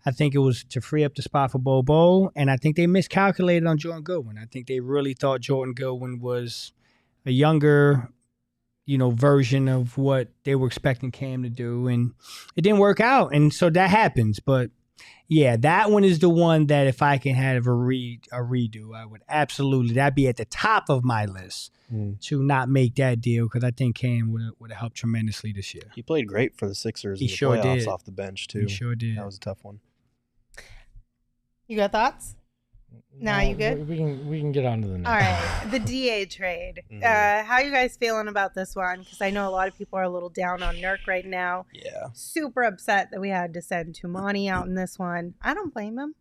I think it was to free up the spot for Bol, and I think they miscalculated on Jordan Goodwin. I think they really thought Jordan Goodwin was a younger, version of what they were expecting Cam to do, and it didn't work out, and so that happens. But yeah, that one is the one that if I can have a redo, I would absolutely. That'd be at the top of my list to not make that deal because I think Cam would have helped tremendously this year. He played great for the Sixers He in the sure playoffs did. off the bench too. He sure did. That was a tough one. You got thoughts? No, you good? We can get on to the next. All right, the DA trade. How you guys feeling about this one? Because I know a lot of people are a little down on Nurk right now. Yeah. Super upset that we had to send Tumani out in this one. I don't blame him.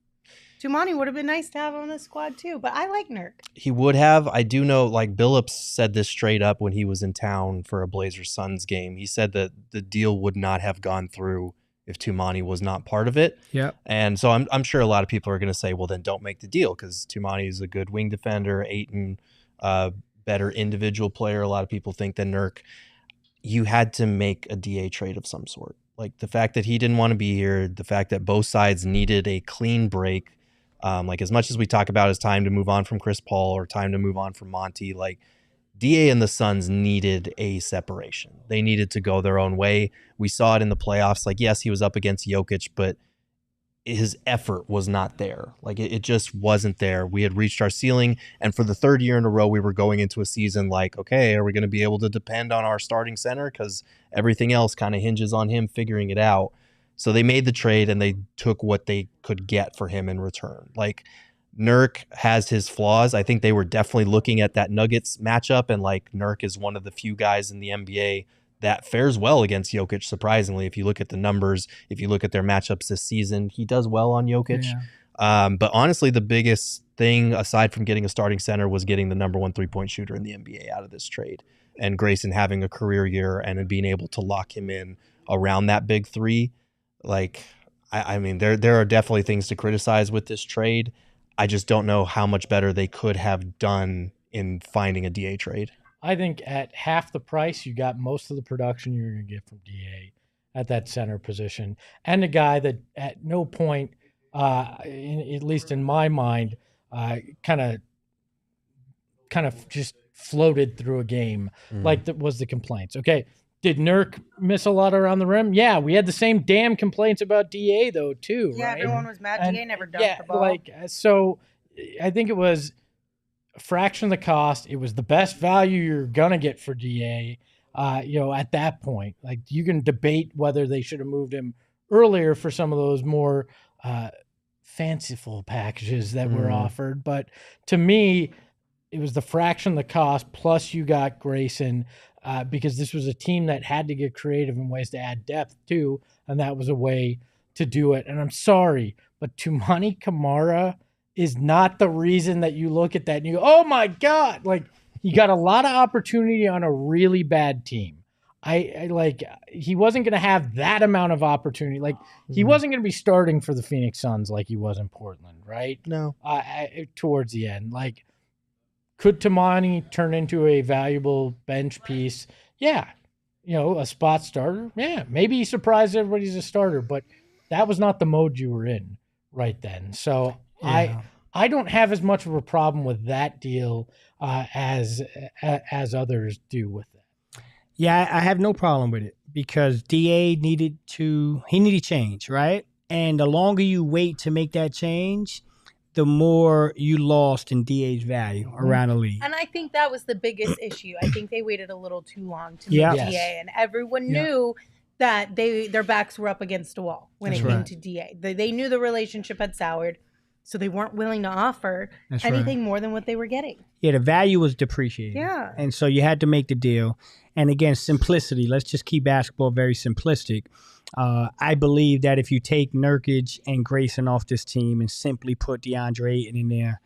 Tumani would have been nice to have on this squad too, but I like Nurk. He would have. I do know, like, Billups said this straight up when he was in town for a Blazers Suns game. He said that the deal would not have gone through if Tumani was not part of it. Yeah. And so I'm sure a lot of people are going to say, well, then don't make the deal because Tumani is a good wing defender, Ayton, better individual player. A lot of people think than Nurk. You had to make a DA trade of some sort. Like the fact that he didn't want to be here, the fact that both sides needed a clean break. Like as much as we talk about it's time to move on from Chris Paul or time to move on from Monty, like DA and the Suns needed a separation. They needed to go their own way. We saw it in the playoffs. Like, yes, he was up against Jokic, but his effort was not there. Like it just wasn't there. We had reached our ceiling. And for the third year in a row, we were going into a season like, okay, are we going to be able to depend on our starting center? Because everything else kind of hinges on him figuring it out. So they made the trade and they took what they could get for him in return. Like Nurk has his flaws. I think they were definitely looking at that Nuggets matchup, and like Nurk is one of the few guys in the NBA that fares well against Jokic, surprisingly. If you look at the numbers, if you look at their matchups this season, he does well on Jokic. Yeah. But honestly, the biggest thing, aside from getting a starting center, was getting the number one three-point shooter in the NBA out of this trade. And Grayson having a career year and being able to lock him in around that big three. Like, I mean, there are definitely things to criticize with this trade. I just don't know how much better they could have done in finding a DA trade. I think at half the price, you got most of the production you're going to get from DA at that center position. And a guy that at no point, at least in my mind, kind of just floated through a game like that was the complaints. Okay, did Nurk miss a lot around the rim? Yeah, we had the same damn complaints about DA though too. Yeah, right? everyone was mad. DA never dunked the ball. Like so, I think it was a fraction of the cost. It was the best value you're gonna get for DA. At that point, like you can debate whether they should have moved him earlier for some of those more fanciful packages that were offered. But to me, it was the fraction of the cost. Plus, you got Grayson. Because this was a team that had to get creative in ways to add depth too, and that was a way to do it. And I'm sorry, but Tumani Kamara is not the reason that you look at that and you go, oh my God, like he got a lot of opportunity on a really bad team. I like he wasn't going to have that amount of opportunity. Like he wasn't going to be starting for the Phoenix Suns like he was in Portland, right? No. Towards the end, like. Could Tumani turn into a valuable bench piece? Yeah. A spot starter? Yeah. Maybe he surprised everybody's a starter, but that was not the mode you were in, right then. So I don't have as much of a problem with that deal as others do with that. Yeah, I have no problem with it because DA needed change, right? And the longer you wait to make that change, the more you lost in DA's value around the league. And I think that was the biggest issue. I think they waited a little too long to move Yes. DA, and everyone knew that their backs were up against a wall when it came to DA. They knew the relationship had soured, so they weren't willing to offer anything more than what they were getting. Yeah, the value was depreciated. Yeah. And so you had to make the deal. And again, simplicity. Let's just keep basketball very simplistic. I believe that if you take Nurkic and Grayson off this team and simply put DeAndre Ayton in there,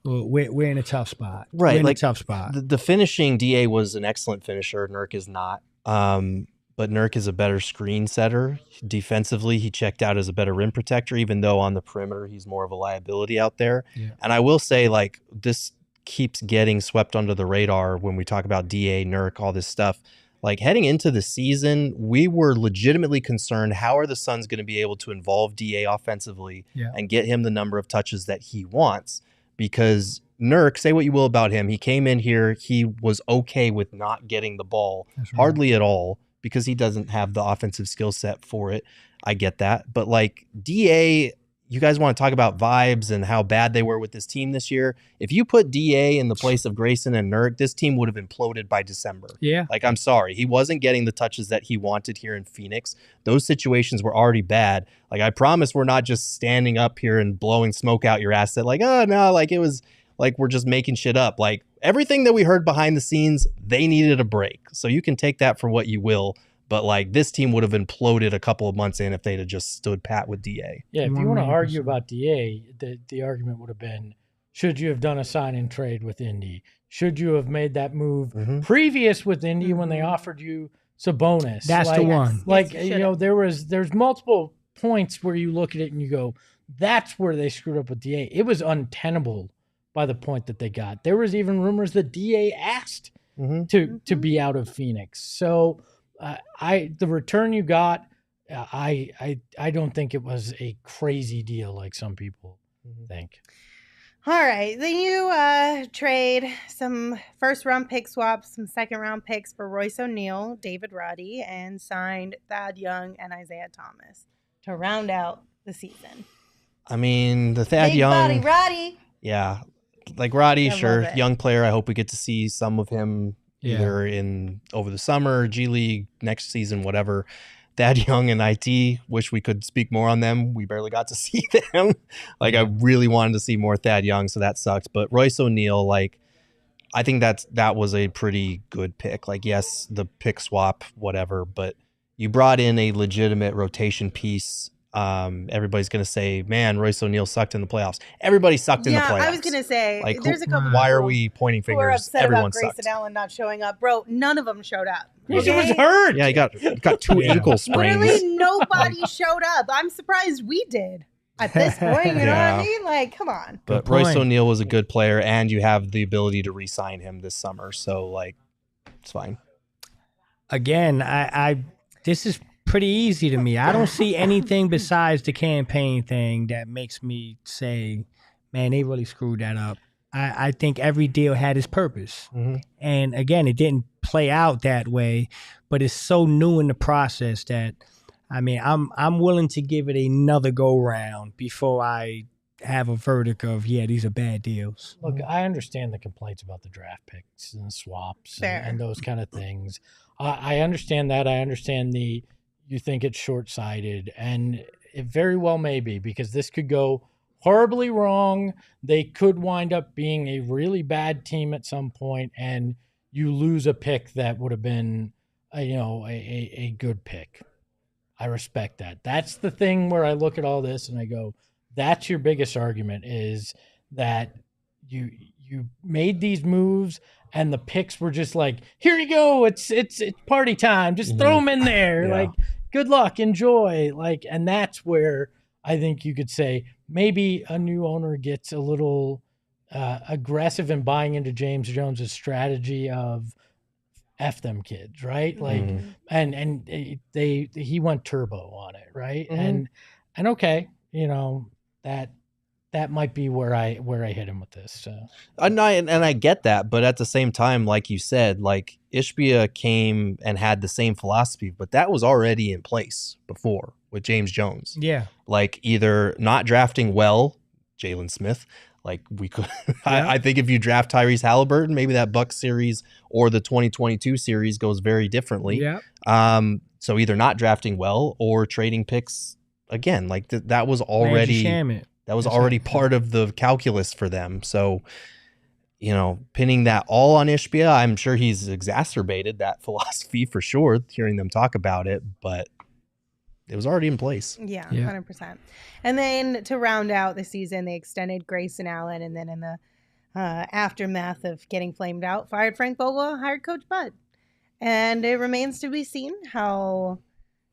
we're in a tough spot. Right. We're in like a tough spot. The finishing, DA was an excellent finisher. Nurk is not. But Nurk is a better screen setter. Defensively, he checked out as a better rim protector, even though on the perimeter, he's more of a liability out there. Yeah. And I will say, like, this keeps getting swept under the radar when we talk about DA, Nurk, all this stuff. Like, heading into the season, we were legitimately concerned, how are the Suns going to be able to involve DA offensively and get him the number of touches that he wants? Because Nurk, say what you will about him, he came in here, he was okay with not getting the ball hardly at all, because he doesn't have the offensive skill set for it. I get that. But like DA, you guys want to talk about vibes and how bad they were with this team this year. If you put DA in the place of Grayson and Nurk, this team would have imploded by December. Yeah. Like, I'm sorry. He wasn't getting the touches that he wanted here in Phoenix. Those situations were already bad. Like, I promise we're not just standing up here and blowing smoke out your ass that like, oh no, like it was like we're just making shit up. Like, everything that we heard behind the scenes, they needed a break. So you can take that for what you will. But like, this team would have imploded a couple of months in if they'd have just stood pat with DA. Yeah, if you want to argue about DA, the argument would have been, should you have done a sign and trade with Indy? Should you have made that move previous with Indy when they offered you Sabonis? That's the one. Like, you know, there's multiple points where you look at it and you go, that's where they screwed up with DA. It was untenable by the point that they got. There was even rumors that DA asked to be out of Phoenix. So the return you got, I don't think it was a crazy deal like some people think. All right, then you trade some first-round pick swaps, some second-round picks for Royce O'Neal, David Roddy, and signed Thad Young and Isaiah Thomas to round out the season. I mean, the Thad Big Young, body Roddy. Yeah, like Roddy, sure, young player. I hope we get to see some of him. Either in over the summer, G League, next season, whatever. Thad Young and IT, wish we could speak more on them. We barely got to see them. Like, I really wanted to see more Thad Young, so that sucks. But Royce O'Neal, like, I think that was a pretty good pick. Like, yes, the pick swap, whatever, but you brought in a legitimate rotation piece. Everybody's going to say, man, Royce O'Neal sucked in the playoffs. Everybody sucked in the playoffs. I was going to say, like, there's a couple. Why are we pointing fingers? Who are upset Everyone about Grayson sucked. Allen not showing up. Bro, none of them showed up. He was hurt. Yeah, he got two ankle sprains. Literally nobody showed up. I'm surprised we did at this point. You know what I mean? Like, come on. But Royce O'Neal was a good player, and you have the ability to re-sign him this summer. So, like, it's fine. Again, this is pretty easy to me. I don't see anything besides the campaign thing that makes me say, man, they really screwed that up. I think every deal had its purpose. And again, it didn't play out that way, but it's so new in the process that, I mean, I'm willing to give it another go round before I have a verdict of, these are bad deals. Look, I understand the complaints about the draft picks and swaps and those kind of things. I understand that. I understand you think it's short-sighted, and it very well may be, because this could go horribly wrong. They could wind up being a really bad team at some point, and you lose a pick that would have been, a good pick. I respect that. That's the thing where I look at all this and I go, that's your biggest argument, is that you made these moves and the picks were just like, here you go, it's party time, just throw them in there. Like, good luck, enjoy. Like, and that's where I think you could say maybe a new owner gets a little aggressive in buying into James Jones's strategy of F them kids, right? Like, and he went turbo on it, right? And okay, that might be where I hit him with this. So And I get that, but at the same time, like you said, like Ishbia came and had the same philosophy, but that was already in place before with James Jones. Yeah. Like either not drafting well, Jalen Smith. Like we could, I think if you draft Tyrese Halliburton, maybe that Bucks series or the 2022 series goes very differently. Yeah. So either not drafting well or trading picks again. Like that was already part of the calculus for them. So, pinning that all on Ishbia, I'm sure he's exacerbated that philosophy for sure, hearing them talk about it, but it was already in place. Yeah, 100%. And then to round out the season, they extended Grayson Allen, and then in the aftermath of getting flamed out, fired Frank Vogel, hired Coach Bud. And it remains to be seen how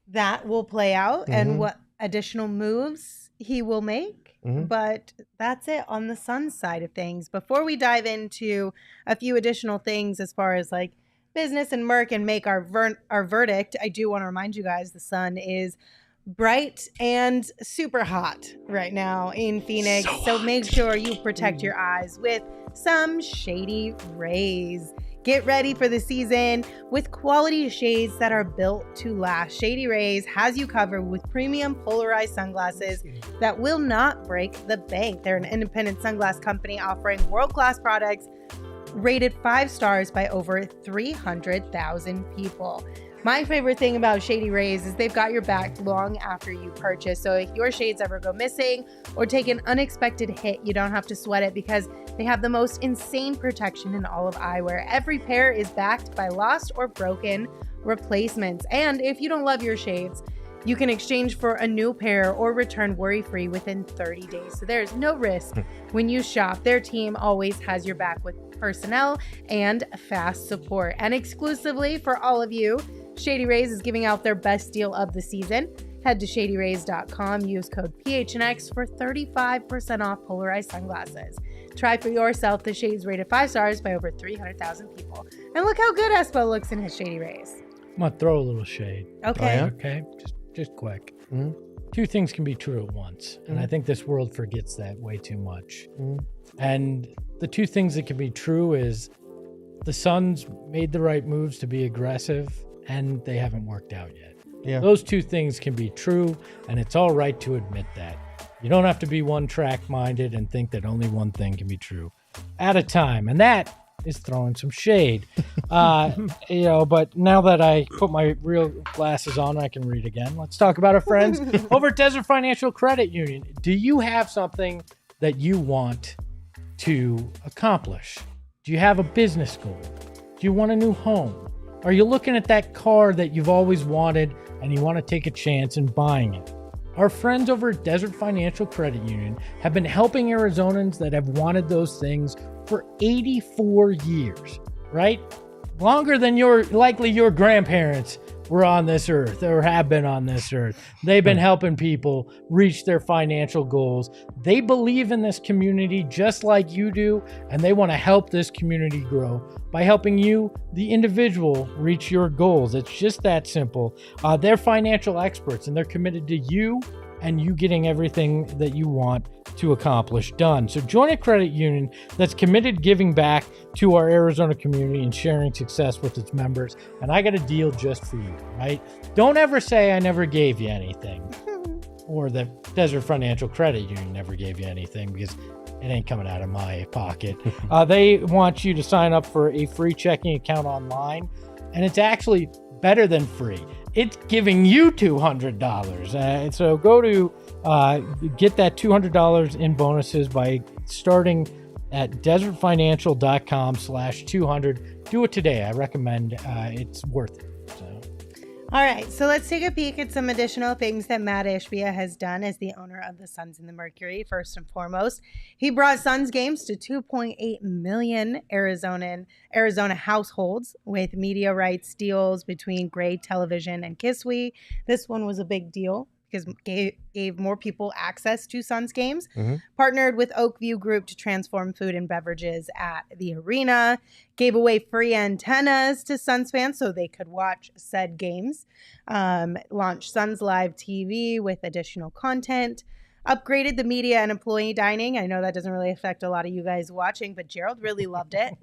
that will play out and what additional moves he will make. But that's it on the Suns side of things. Before we dive into a few additional things as far as like business and Merc and make our verdict, I do want to remind you guys the sun is bright and super hot right now in Phoenix. So make sure you protect your eyes with some Shady Rays. Get ready for the season with quality shades that are built to last. Shady Rays has you covered with premium polarized sunglasses that will not break the bank. They're an independent sunglass company offering world-class products rated 5 stars by over 300,000 people. My favorite thing about Shady Rays is they've got your back long after you purchase. So if your shades ever go missing or take an unexpected hit, you don't have to sweat it because they have the most insane protection in all of eyewear. Every pair is backed by lost or broken replacements. And if you don't love your shades, you can exchange for a new pair or return worry-free within 30 days. So there's no risk when you shop. Their team always has your back with personnel and fast support. And exclusively for all of you, Shady Rays is giving out their best deal of the season. Head to shadyrays.com, use code PHNX for 35% off polarized sunglasses. Try for yourself the shades rated 5 stars by over 300,000 people. And look how good Espo looks in his Shady Rays. I'm going to throw a little shade. Okay. Okay? Just quick. Two things can be true at once. And I think this world forgets that way too much. And the two things that can be true is the Suns made the right moves to be aggressive, and they haven't worked out yet. Yeah. Those two things can be true, and it's all right to admit that. You don't have to be one-track minded and think that only one thing can be true at a time. And that is throwing some shade. But now that I put my real glasses on, I can read again. Let's talk about our friends over at Desert Financial Credit Union. Do you have something that you want to accomplish? Do you have a business goal? Do you want a new home? Are you looking at that car that you've always wanted and you want to take a chance in buying it? Our friends over at Desert Financial Credit Union have been helping Arizonans that have wanted those things for 84 years, right? Longer than your grandparents were on this earth or have been on this earth. They've been helping people reach their financial goals. They believe in this community just like you do, and they want to help this community grow by helping you, the individual, reach your goals. It's just that simple. They're financial experts, and they're committed to you and you getting everything that you want to accomplish done. So join a credit union that's committed giving back to our Arizona community and sharing success with its members. And I got a deal just for you, right? Don't ever say I never gave you anything or that Desert Financial Credit Union never gave you anything, because it ain't coming out of my pocket. They want you to sign up for a free checking account online, and it's actually better than free. It's giving you $200. So go to get that $200 in bonuses by starting at desertfinancial.com/200. Do it today. I recommend it's worth it. So. All right, so let's take a peek at some additional things that Mat Ishbia has done as the owner of the Suns and the Mercury. First and foremost, he brought Suns games to 2.8 million Arizona households with media rights deals between Gray Television and Kiswe. This one was a big deal because it gave more people access to Suns games. Partnered with Oakview Group to transform food and beverages at the arena. Gave away free antennas to Suns fans so they could watch said games. Launched Suns Live TV with additional content. upgraded the media and employee dining. I know that doesn't really affect a lot of you guys watching, but Gerald really loved it.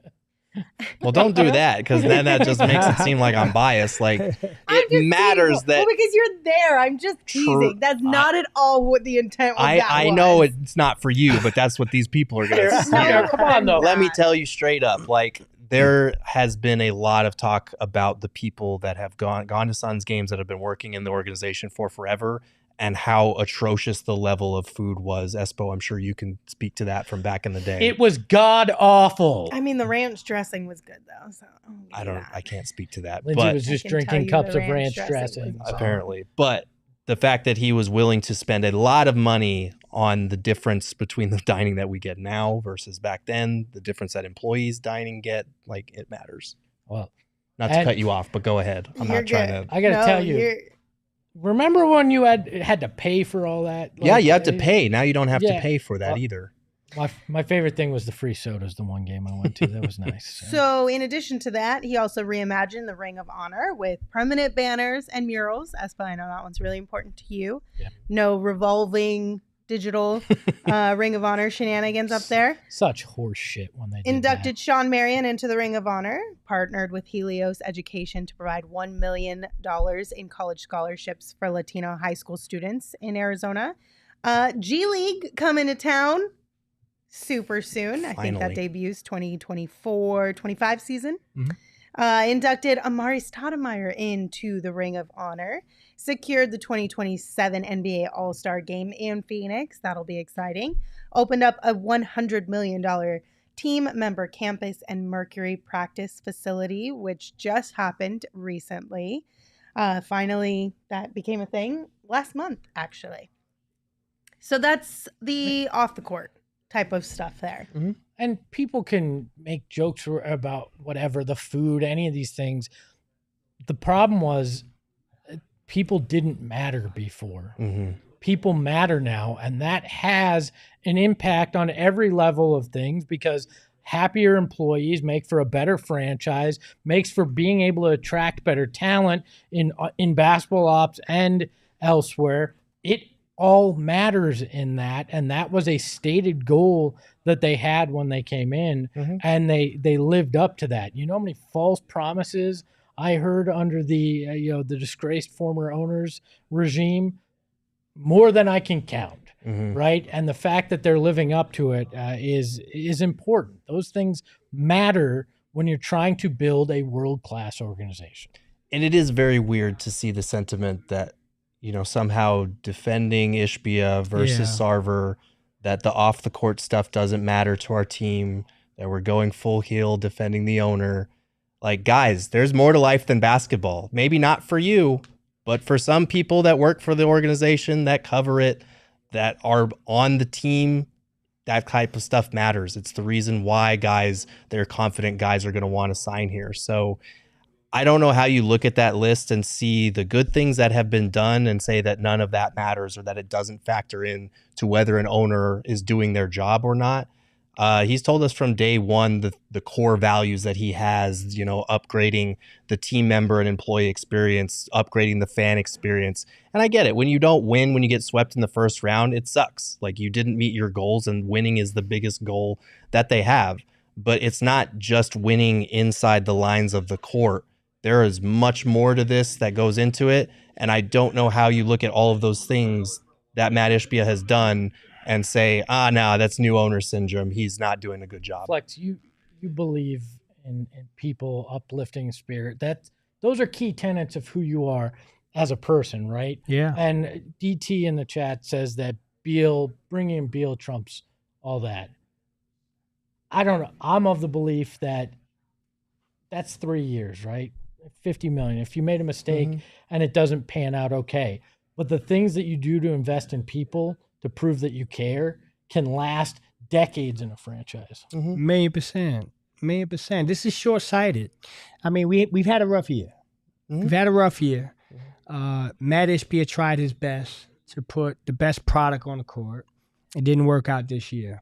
Well, don't do that, because then that just makes it seem like I'm biased. Like, it matters that. Well, because you're there. I'm just teasing. That's not at all what the intent was. I know it's not for you, but that's what these people are going to say. Come on, though. Let me tell you straight up. Like, there has been a lot of talk about the people that have gone to Suns games that have been working in the organization for forever, and how atrocious the level of food was. Espo, I'm sure you can speak to that from back in the day. It was god awful. I mean, the ranch dressing was good though. So I can't speak to that. Lindsay but was just drinking cups of ranch dressing. Apparently. But the fact that he was willing to spend a lot of money on the difference between the dining that we get now versus back then, the difference that employees dining get, like, it matters. Well, not to cut you off, but go ahead. I'm not trying to. I got to tell you. Remember when you had to pay for all that? Yeah, you have to pay. Now you don't have to pay for that either. My favorite thing was the free sodas, the one game I went to. That was nice. So in addition to that, he also reimagined the Ring of Honor with permanent banners and murals. Espa, I know that one's really important to you. Yeah. No revolving digital Ring of Honor shenanigans up there. Such horse shit when they inducted Sean Marion into the Ring of Honor, partnered with Helios Education to provide $1 million in college scholarships for Latino high school students in Arizona. G League coming to town super soon. I think that debuts 2024-25 season. Inducted Amari Stoudemire into the Ring of Honor. Secured the 2027 NBA All-Star Game in Phoenix. That'll be exciting. Opened up a $100 million team member campus and Mercury practice facility, which just happened recently. Finally, that became a thing last month, actually. So that's the off-the-court type of stuff there. Mm-hmm. And people can make jokes about whatever, the food, any of these things. The problem was people didn't matter before. Mm-hmm. People matter now, and that has an impact on every level of things, because happier employees make for a better franchise, makes for being able to attract better talent in basketball ops and elsewhere. It all matters in that, and that was a stated goal that they had when they came in, and they lived up to that. You know how many false promises I heard under the the disgraced former owners regime? More than I can count, right? And the fact that they're living up to it is important. Those things matter when you're trying to build a world-class organization. And it is very weird to see the sentiment that, somehow defending Ishbia versus Sarver, that the off-the-court stuff doesn't matter to our team, that we're going full heel defending the owner. Like, guys, there's more to life than basketball. Maybe not for you, but for some people that work for the organization, that cover it, that are on the team, that type of stuff matters. It's the reason why they're confident guys are going to want to sign here. So I don't know how you look at that list and see the good things that have been done and say that none of that matters, or that it doesn't factor in to whether an owner is doing their job or not. He's told us from day one the core values that he has, upgrading the team member and employee experience, upgrading the fan experience. And I get it. When you don't win, when you get swept in the first round, it sucks. Like, you didn't meet your goals, and winning is the biggest goal that they have. But it's not just winning inside the lines of the court. There is much more to this that goes into it. And I don't know how you look at all of those things that Mat Ishbia has done and say, no, that's new owner syndrome. He's not doing a good job. Flex, you believe in people uplifting spirit. Those are key tenets of who you are as a person, right? Yeah. And DT in the chat says that bringing in Beal trumps all that. I don't know. I'm of the belief that that's 3 years, right? 50 million. If you made a mistake and it doesn't pan out, okay. But the things that you do to invest in people to prove that you care can last decades in a franchise. 1,000,000%. This is short-sighted. I mean, we've had a rough year. We've had a rough year. Mat Ishbia tried his best to put the best product on the court. It didn't work out this year.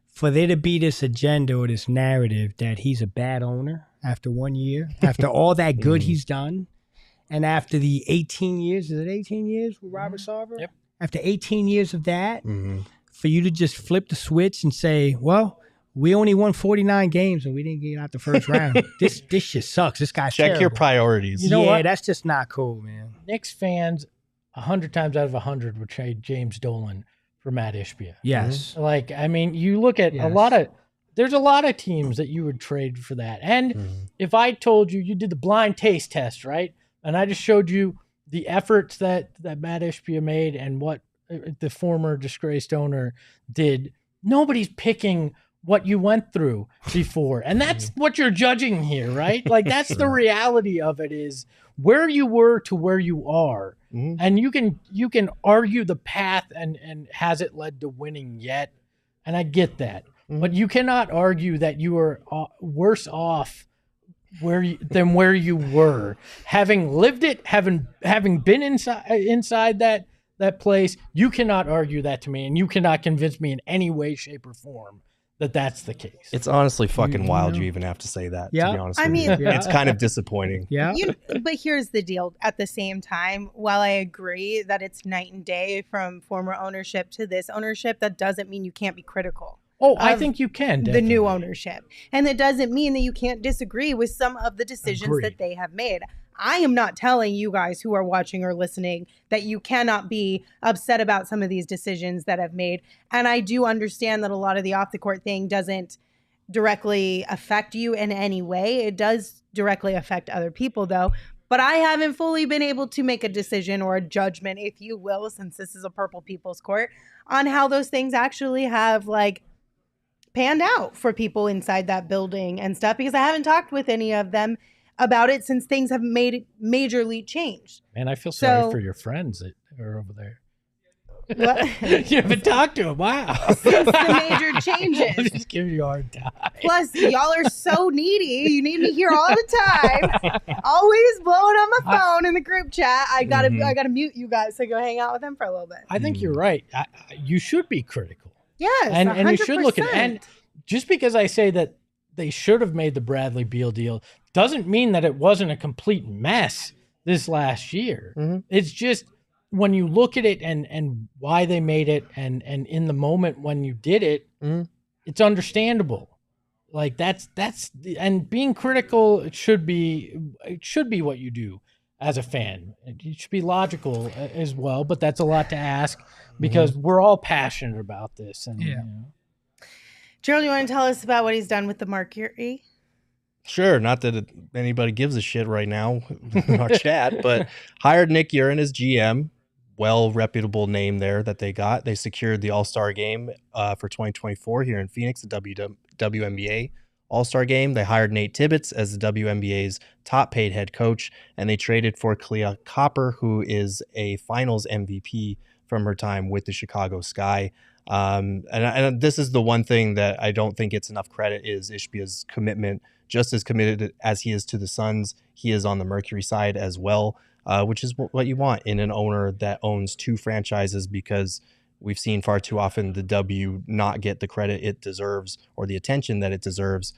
For there to be this agenda or this narrative that he's a bad owner after 1 year, after all that good he's done, and after the 18 years, is it 18 years with Robert Sarver? Yep. After 18 years of that, Mm-hmm. for you to just flip the switch and say, well, we only won 49 games and we didn't get out the first round. This shit sucks. This guy's Check your terrible. priorities. You know what? That's just not cool, man. Knicks fans, 100 times out of 100 would trade James Dolan for Mat Ishbia. Yes. Like, I mean, you look at Yes. there's a lot of teams that you would trade for that. And Mhm. if I told you did the blind taste test, right? And I just showed you the efforts that Mat Ishbia made and what the former disgraced owner did, nobody's picking what you went through before. And that's what you're judging here, right? Like, that's the reality of it, is where you were to where you are. Mhm. And you can argue the path and has it led to winning yet? And I get that. But you cannot argue that you are worse off than where you were. Having lived it, having been inside that place, you cannot argue that to me, and you cannot convince me in any way, shape, or form that that's the case. It's honestly fucking You wild know. you even have to say that, Yeah. to be honest I with mean- you. Yeah. It's kind of disappointing. Yeah. But here's the deal. At the same time, while I agree that it's night and day from former ownership to this ownership, that doesn't mean you can't be critical. I of think you can. The new definitely. ownership. And it doesn't mean that you can't disagree with some of the decisions that Agreed. they have made. I am not telling you guys who are watching or listening that you cannot be upset about some of these decisions that have made. And I do understand that a lot of the off the court thing doesn't directly affect you in any way. It does directly affect other people, though. But I haven't fully been able to make a decision or a judgment, if you will, since this is a Purple People's Court, on how those things actually have like panned out for people inside that building and stuff, because I haven't talked with any of them about it since things have majorly changed. Man, I feel sorry So- for your friends that are over there. What? You haven't talked to them. Wow. Since the major I'm changes. just giving you a hard time. Plus, y'all are so needy. You need me here all the time. Always blowing on my phone in the group chat. I gotta mute you guys to go hang out with them for a little bit. I think you're right. You should be critical. Yes, And you should look at 100%. and just because I say that they should have made the Bradley Beal deal doesn't mean that it wasn't a complete mess this last year. Mhm. It's just when you look at it and why they made it and in the moment when you did it, Mhm. it's understandable. Like that's and being critical, it should be what you do as a fan. You should be logical as well, but that's a lot to ask because we're all passionate about this. And Yeah. you know. Gerald, you want to tell us about what he's done with the Mercury? Sure, not that anybody gives a shit right now in our chat, but hired Nick Urin as GM. Well reputable name there that they got. They secured the All-Star game for 2024 here in Phoenix, the WNBA All-Star game. They hired Nate Tibbetts as the WNBA's top paid head coach, and they traded for Clea Copper, who is a finals MVP from her time with the Chicago Sky. And this is the one thing that I don't think gets enough credit is Ishbia's commitment. Just as committed as he is to the Suns, he is on the Mercury side as well, which is what you want in an owner that owns two franchises, because we've seen far too often the W not get the credit it deserves or the attention that it deserves.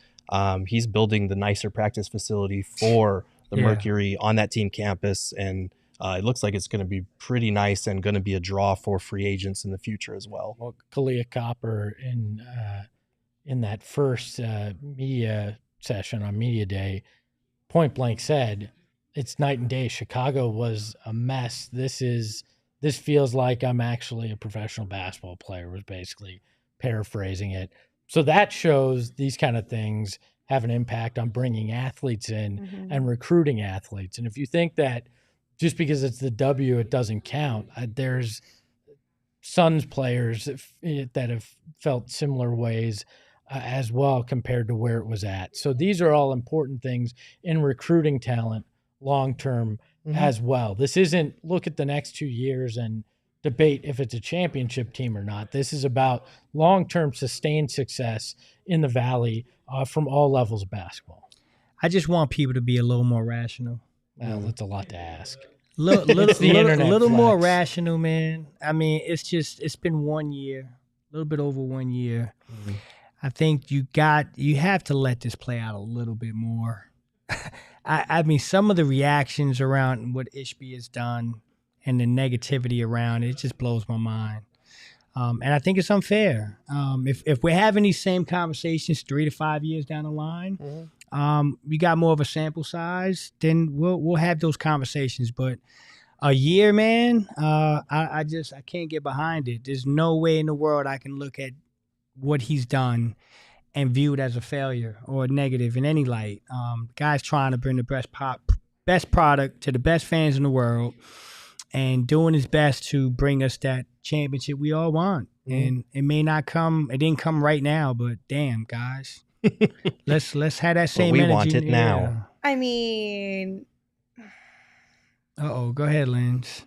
He's building the nicer practice facility for the Yeah. Mercury on that team campus, and it looks like it's going to be pretty nice and going to be a draw for free agents in the future as well. Well, Kalia Copper in that first media session on Media Day, point blank said, "It's night and day. Chicago was a mess. This feels like I'm actually a professional basketball player," was basically paraphrasing it. So that shows these kind of things have an impact on bringing athletes in and recruiting athletes. And if you think that just because it's the W, it doesn't count, there's Suns players that have felt similar ways as well compared to where it was at. So these are all important things in recruiting talent long-term as well. This isn't look at the next 2 years and debate if it's a championship team or not. This is about long-term sustained success in the Valley from all levels of basketball. I just want people to be a little more rational. Well, that's a lot to ask. Little It's the internet more flex. rational, man. I mean, it's been 1 year, a little bit over 1 year. I think you have to let this play out a little bit more. I mean, some of the reactions around what Ishbia has done and the negativity around it. It just blows my mind. And I think it's unfair. If we're having these same conversations 3 to 5 years down the line, we got more of a sample size, then we'll have those conversations. But a year, man, I can't get behind it. There's no way in the world I can look at what he's done and view it as a failure or a negative in any light. Guy's trying to bring the best product to the best fans in the world and doing his best to bring us that championship we all want. And it may not come, it didn't come right now, but damn, guys, let's have that same energy. We want it now. I mean, go ahead, Linz.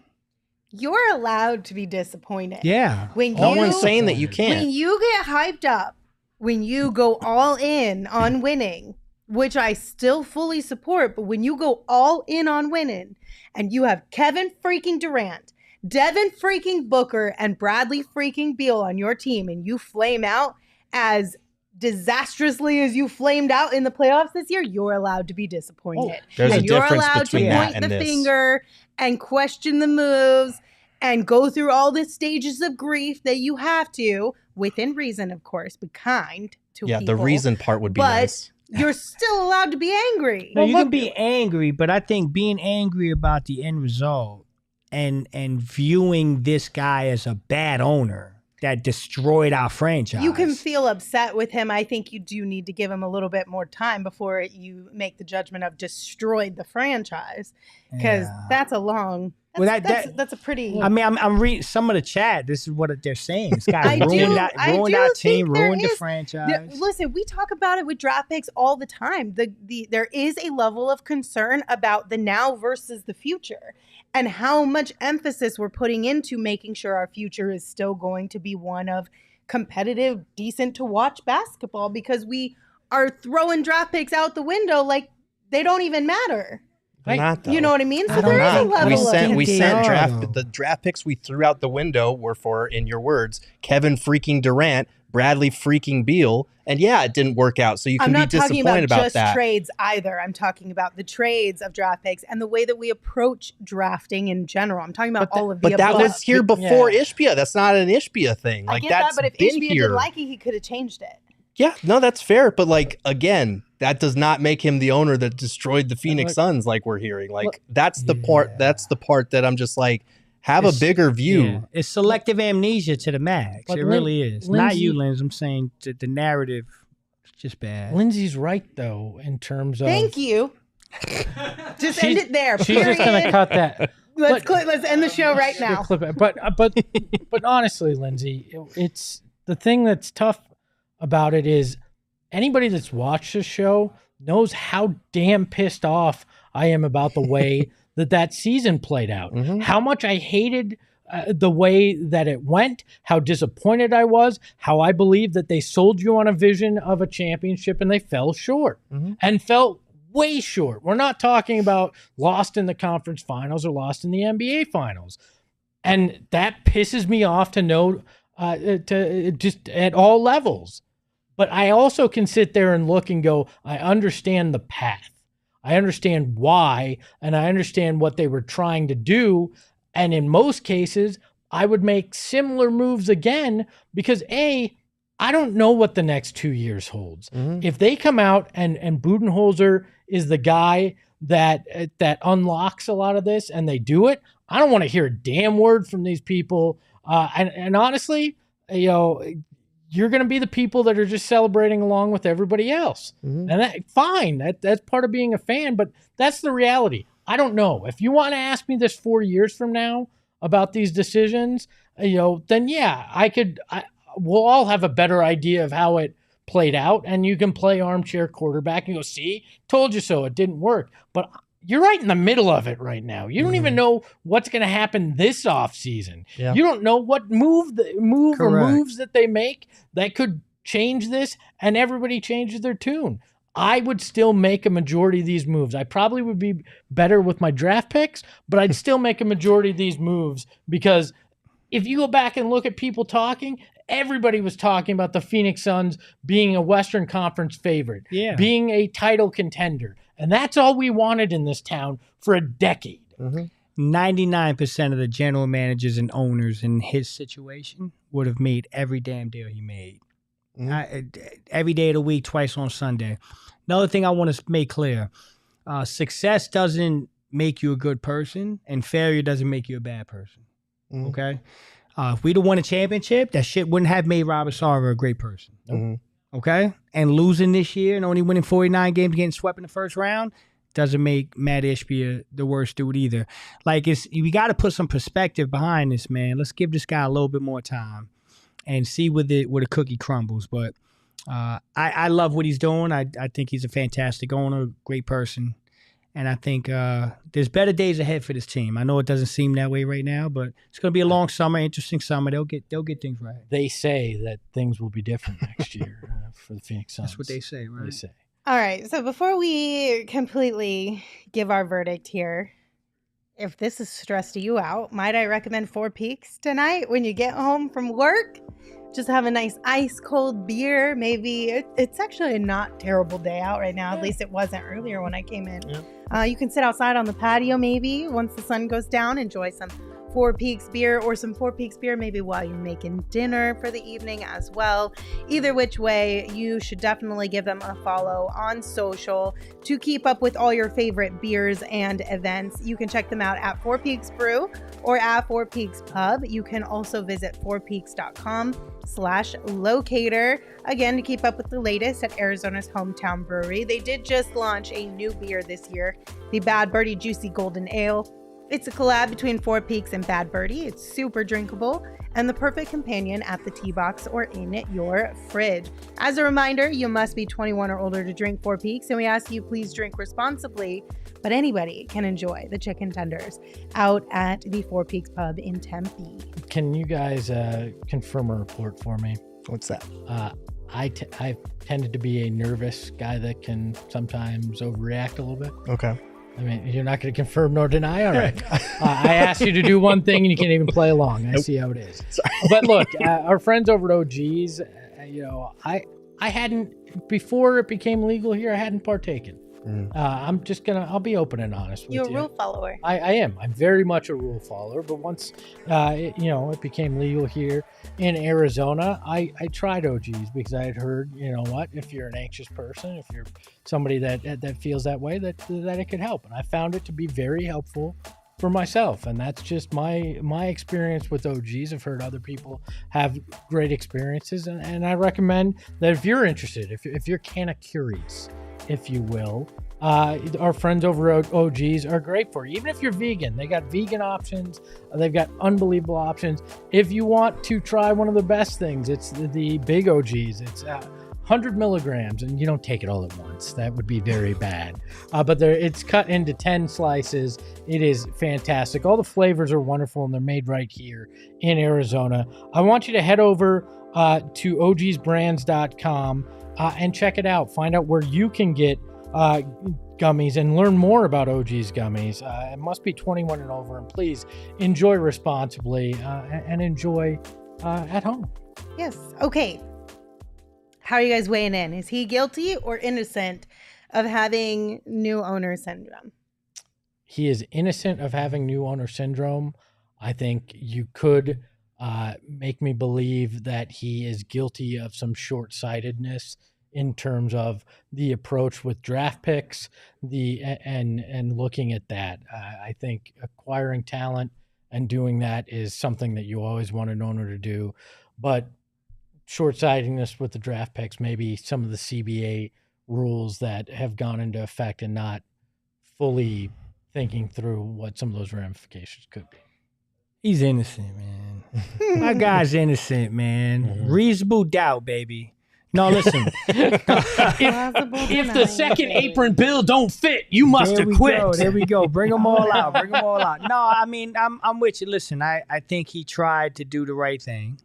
You're allowed to be disappointed. Yeah. No one's saying that you can't. When you get hyped up, when you go all in on winning, which I still fully support, but when you go all in on winning and you have Kevin freaking Durant, Devin freaking Booker, and Bradley freaking Beal on your team, and you flame out as disastrously as you flamed out in the playoffs this year, you're allowed to be disappointed. There's and a you're difference allowed between to that point and the this. finger and question the moves and go through all the stages of grief that you have to, within reason, of course, be kind to people. The reason part would be nice. You're still allowed to be angry. No, you can be angry, but I think being angry about the end result and viewing this guy as a bad owner that destroyed our franchise. You can feel upset with him. I think you do need to give him a little bit more time before you make the judgment of destroyed the franchise, because that's a long. That's a pretty. I mean, I'm reading some of the chat. This is what they're saying. This guy ruined our team, ruined the franchise. Listen, we talk about it with draft picks all the time. There is a level of concern about the now versus the future, and how much emphasis we're putting into making sure our future is still going to be one of competitive, decent to watch basketball, because we are throwing draft picks out the window like they don't even matter. Not, you know what I mean? So there is a level we sent the draft picks we threw out the window were for, in your words, Kevin freaking Durant, Bradley freaking Beal, and it didn't work out. So you can be disappointed about that. I'm not talking about just trades either. I'm talking about the trades of draft picks and the way that we approach drafting in general. I'm talking about all of the above. But that was here before Ishbia. That's not an Ishbia thing. I get that, but if Ishbia didn't like it, he could have changed it. Yeah, no, that's fair. But again, that does not make him the owner that destroyed the Phoenix Suns, like we're hearing. That's the part. That's the part that I'm just like, have a bigger view. Yeah. It's selective amnesia to the max. It really is. Not you, Linz. I'm saying the narrative is just bad. Lindsay's right, though, in terms of. Thank you. Just end it there. She's just going to cut that. Let's end the show right now. But honestly, Lindsay, it's the thing that's tough about it is anybody that's watched the show knows how damn pissed off I am about the way that season played out. How much I hated the way that it went, how disappointed I was, how I believe that they sold you on a vision of a championship and they fell short and fell way short. We're not talking about lost in the conference finals or lost in the NBA finals. And that pisses me off to know to just at all levels. But I also can sit there and look and go, I understand the path. I understand why, and I understand what they were trying to do. And in most cases, I would make similar moves again because, A, I don't know what the next 2 years holds. If they come out and Budenholzer is the guy that unlocks a lot of this and they do it, I don't want to hear a damn word from these people. And honestly, you're going to be the people that are just celebrating along with everybody else. And fine, that's part of being a fan, but that's the reality. I don't know. If you want to ask me this 4 years from now about these decisions, then we'll all have a better idea of how it played out, and you can play armchair quarterback and go, see, told you so, it didn't work. But you're right in the middle of it right now. You don't even know what's going to happen this offseason. Yeah. You don't know what move or moves that they make that could change this, and everybody changes their tune. I would still make a majority of these moves. I probably would be better with my draft picks, but I'd still make a majority of these moves because if you go back and look at people talking, everybody was talking about the Phoenix Suns being a Western Conference favorite, being a title contender. And that's all we wanted in this town for a decade. 99% of the general managers and owners in his situation would have made every damn deal he made. Every day of the week, twice on Sunday. Another thing I want to make clear, success doesn't make you a good person, and failure doesn't make you a bad person. Okay? If we'd have won a championship, that shit wouldn't have made Robert Sarver a great person. Okay? And losing this year and only winning 49 games, getting swept in the first round, doesn't make Mat Ishbia the worst dude either. Like, we got to put some perspective behind this, man. Let's give this guy a little bit more time and see where the cookie crumbles. But I love what he's doing. I think he's a fantastic owner, great person. And I think there's better days ahead for this team. I know it doesn't seem that way right now, but it's going to be a long summer, interesting summer. They'll get things right. They say that things will be different next year for the Phoenix Suns. That's what they say, right? They say. All right. So before we completely give our verdict here, if this has stressed you out, might I recommend Four Peaks tonight when you get home from work? Just have a nice ice cold beer. Maybe it's actually a not terrible day out right now. At least it wasn't earlier when I came in. You can sit outside on the patio maybe once the sun goes down, enjoy some Four Peaks beer or some Four Peaks beer maybe while you're making dinner for the evening as well. Either which way, you should definitely give them a follow on social to keep up with all your favorite beers and events. You can check them out at Four Peaks Brew or at Four Peaks Pub. You can also visit fourpeaks.com/locator. Again, to keep up with the latest at Arizona's hometown brewery. They did just launch a new beer this year, the Bad Birdie Juicy Golden Ale. It's a collab between Four Peaks and Bad Birdie. It's super drinkable and the perfect companion at the tea box or in your fridge. As a reminder, you must be 21 or older to drink Four Peaks, and we ask you please drink responsibly, but anybody can enjoy the chicken tenders out at the Four Peaks Pub in Tempe. Can you guys confirm a report for me? What's that? I've tended to be a nervous guy that can sometimes overreact a little bit. Okay. I mean, you're not going to confirm nor deny. All right. I asked you to do one thing and you can't even play along. I see how it is. Sorry. But look, our friends over at OG's, I hadn't, before it became legal here, I hadn't partaken. I'll be open and honest with you. You're a rule follower. I am. I'm very much a rule follower. But once, it became legal here in Arizona, I tried OG's because I had heard, if you're an anxious person, if you're somebody that feels that way, that it could help. And I found it to be very helpful for myself. And that's just my experience with OG's. I've heard other people have great experiences. And I recommend that if you're interested, if you're kind of curious, if you will, our friends over at OG's are great for you. Even if you're vegan, they got vegan options. They've got unbelievable options. If you want to try one of the best things, it's the big OG's. It's 100 milligrams, and you don't take it all at once. That would be very bad. But it's cut into 10 slices. It is fantastic. All the flavors are wonderful, and they're made right here in Arizona. I want you to head over to ogsbrands.com and check it out. Find out where you can get gummies and learn more about OG's gummies. It must be 21 and over, and please enjoy responsibly and enjoy at home. Yes. Okay. How are you guys weighing in? Is he guilty or innocent of having new owner syndrome? He is innocent of having new owner syndrome. I think you could make me believe that he is guilty of some short-sightedness in terms of the approach with draft picks, and looking at that. I think acquiring talent and doing that is something that you always want an owner to do, but short-sightedness with the draft picks, maybe some of the CBA rules that have gone into effect and not fully thinking through what some of those ramifications could be. He's innocent, man. My guy's innocent, man. Mm-hmm. Reasonable doubt, baby. No, listen. if the second apron bill don't fit, you must have quit. There we go. Bring them all out. No, I mean, I'm with you. Listen, I think he tried to do the right thing.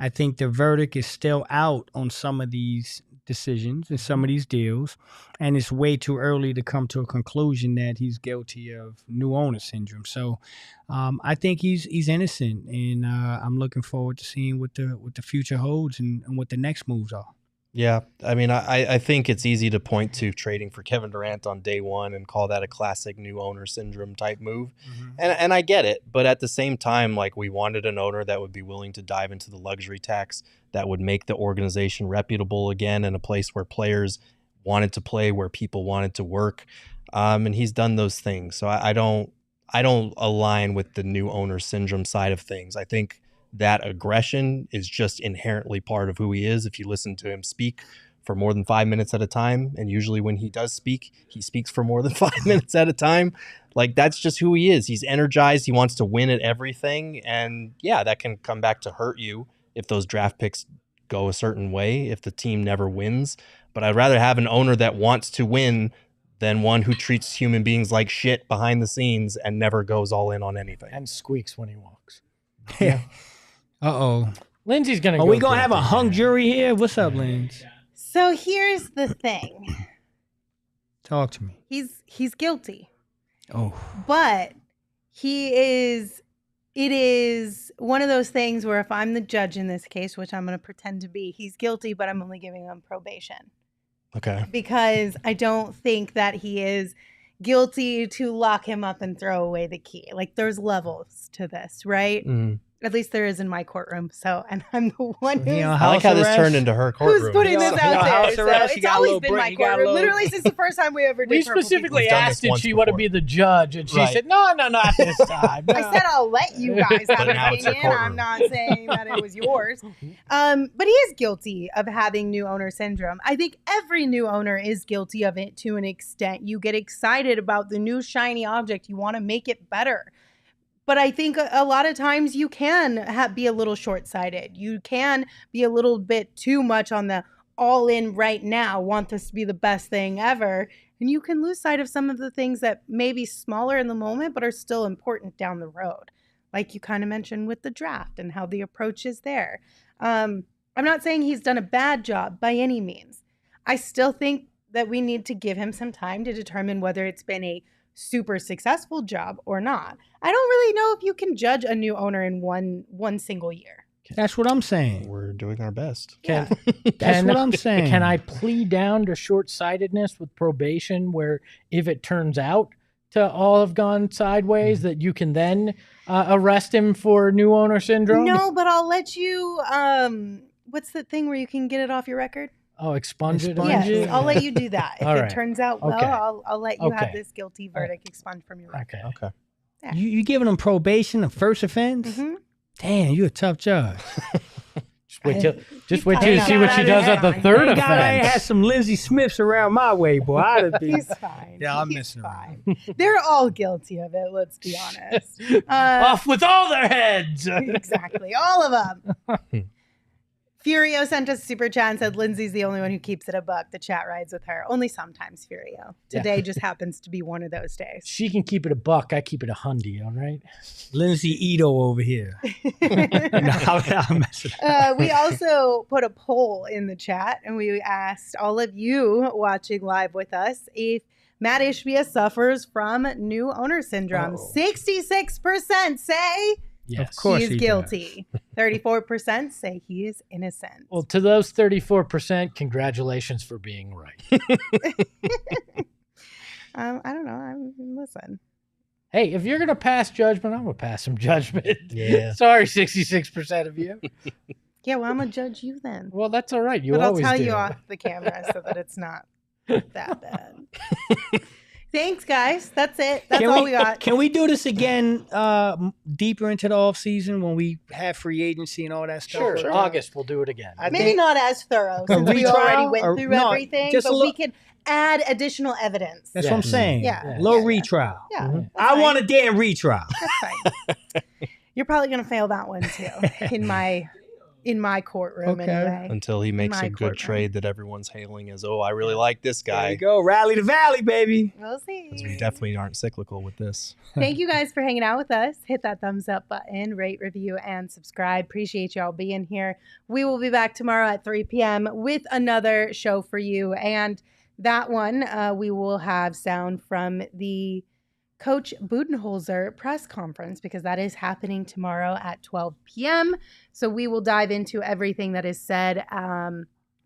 I think the verdict is still out on some of these decisions and some of these deals, and it's way too early to come to a conclusion that he's guilty of new owner syndrome. So I think he's innocent, and I'm looking forward to seeing what the future holds and what the next moves are. Yeah, I mean, I think it's easy to point to trading for Kevin Durant on day one and call that a classic new owner syndrome type move. And I get it. But at the same time, like, we wanted an owner that would be willing to dive into the luxury tax, that would make the organization reputable again, and a place where players wanted to play, where people wanted to work. And he's done those things. So I don't align with the new owner syndrome side of things. I think that aggression is just inherently part of who he is. If you listen to him speak for more than 5 minutes at a time, and usually when he does speak, he speaks for more than 5 minutes at a time, like, that's just who he is. He's energized. He wants to win at everything. And yeah, that can come back to hurt you if those draft picks go a certain way, if the team never wins. But I'd rather have an owner that wants to win than one who treats human beings like shit behind the scenes and never goes all in on anything. And squeaks when he walks. Yeah. Uh-oh. Lindsay's going to Are go we going to have a guilty. hung jury here? What's up, Lindsay? So here's the thing. Talk to me. He's guilty. Oh. But it is one of those things where if I'm the judge in this case, which I'm going to pretend to be, he's guilty, but I'm only giving him probation. Okay. Because I don't think that he is guilty to lock him up and throw away the key. Like, there's levels to this, right? At least there is in my courtroom. So, and I'm the one who's, I like how this turned into her courtroom. who's putting this out house there. arrest, So you it's got a always little been break, my you got a courtroom. little- Literally since the first time we ever did We purple specifically We've done asked this did once she want to before. be the judge, and she Right. said, no, not this time. I said I'll let you guys have But an now it's a opinion. I'm courtroom. not saying that it was yours. But he is guilty of having new owner syndrome. I think every new owner is guilty of it to an extent. You get excited about the new shiny object. You want to make it better. But I think a lot of times you can be a little short-sighted. You can be a little bit too much on the all in right now, want this to be the best thing ever. And you can lose sight of some of the things that may be smaller in the moment, but are still important down the road. Like you kind of mentioned with the draft and how the approach is there. I'm not saying he's done a bad job by any means. I still think that we need to give him some time to determine whether it's been a super successful job or not. I don't really know if you can judge a new owner in one single year. That's what I'm saying. We're doing our best. That's what I'm saying. Can I plead down to short-sightedness with probation, where if it turns out to all have gone sideways, that you can then arrest him for new owner syndrome? No, but I'll let you. What's the thing where you can get it off your record? Oh, expunge it? Expunge Yes, it? I'll let you do that. If All it right. turns out well, Okay. I'll let you have Okay. this guilty verdict expunged from your record. Okay. Okay. Yeah. You giving them probation, the first offense? Mhm. Damn, you a tough judge. Just wait till He's you probably see not what she out does of at the hand. third Thank God I ain't had offense. some Lindsay Smiths around my way, boy. I'd have been. He's fine. Yeah, I'm He's messing around. fine. They're all guilty of it. Let's be honest. Off with all their heads. Exactly, all of them. Furio sent us a super chat and said Lindsay's the only one who keeps it a buck. The chat rides with her. Only sometimes, Furio. Today just happens to be one of those days. She can keep it a buck. I keep it a hundy. All right. Lindsay Ito over here. I'm messing We also put a poll in the chat and we asked all of you watching live with us if Mat Ishbia suffers from new owner syndrome. Uh-oh. 66% say Yes. Of course he is he guilty. 34% say he is innocent. Well, to those 34%, congratulations for being right. I don't know. Listen. Hey, if you're going to pass judgment, I'm going to pass some judgment. Yeah. Sorry, 66% of you. Yeah, well, I'm going to judge you then. Well, that's all right. You But I'll always tell do. you off the camera so that it's not that bad. Thanks, guys. That's it. That's all we got. Can we do this again deeper into the off season when we have free agency and all that stuff? Sure. August, we'll do it again. I Maybe think- not as thorough since we retrial already went or- through no, everything, just a but we little- can add additional evidence. That's what I'm Yes. saying. Yeah. Low Yeah. retrial. Yeah, Mhm. that's I fine. want a damn retrial. That's fine. You're probably going to fail that one too in my courtroom Okay. anyway. Until he makes My a good courtroom. trade that everyone's hailing as, oh, I really like this There guy. you go. Rally the valley, baby. We'll see. 'Cause we definitely aren't cyclical with this. Thank you guys for hanging out with us. Hit that thumbs up button, rate, review, and subscribe. Appreciate y'all being here. We will be back tomorrow at 3 p.m. with another show for you. And that one, we will have sound from the Coach Budenholzer press conference because that is happening tomorrow at 12 p.m. So we will dive into everything that is said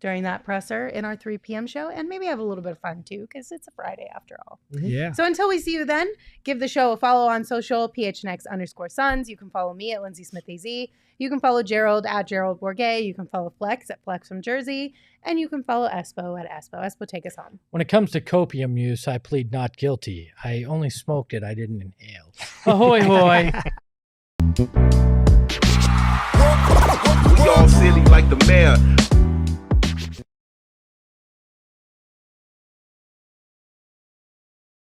during that presser in our 3 p.m. show, and maybe have a little bit of fun too, because it's a Friday after all. Yeah. So until we see you then, give the show a follow on social, PHNX_Suns. You can follow me at Lindsay Smith AZ. You can follow Gerald at Gerald Bourget. You can follow Flex at Flex from Jersey. And you can follow Espo at Espo. Espo, take us home. When it comes to copium use, I plead not guilty. I only smoked it. I didn't inhale. Ahoy, hoy. We all silly like the mayor.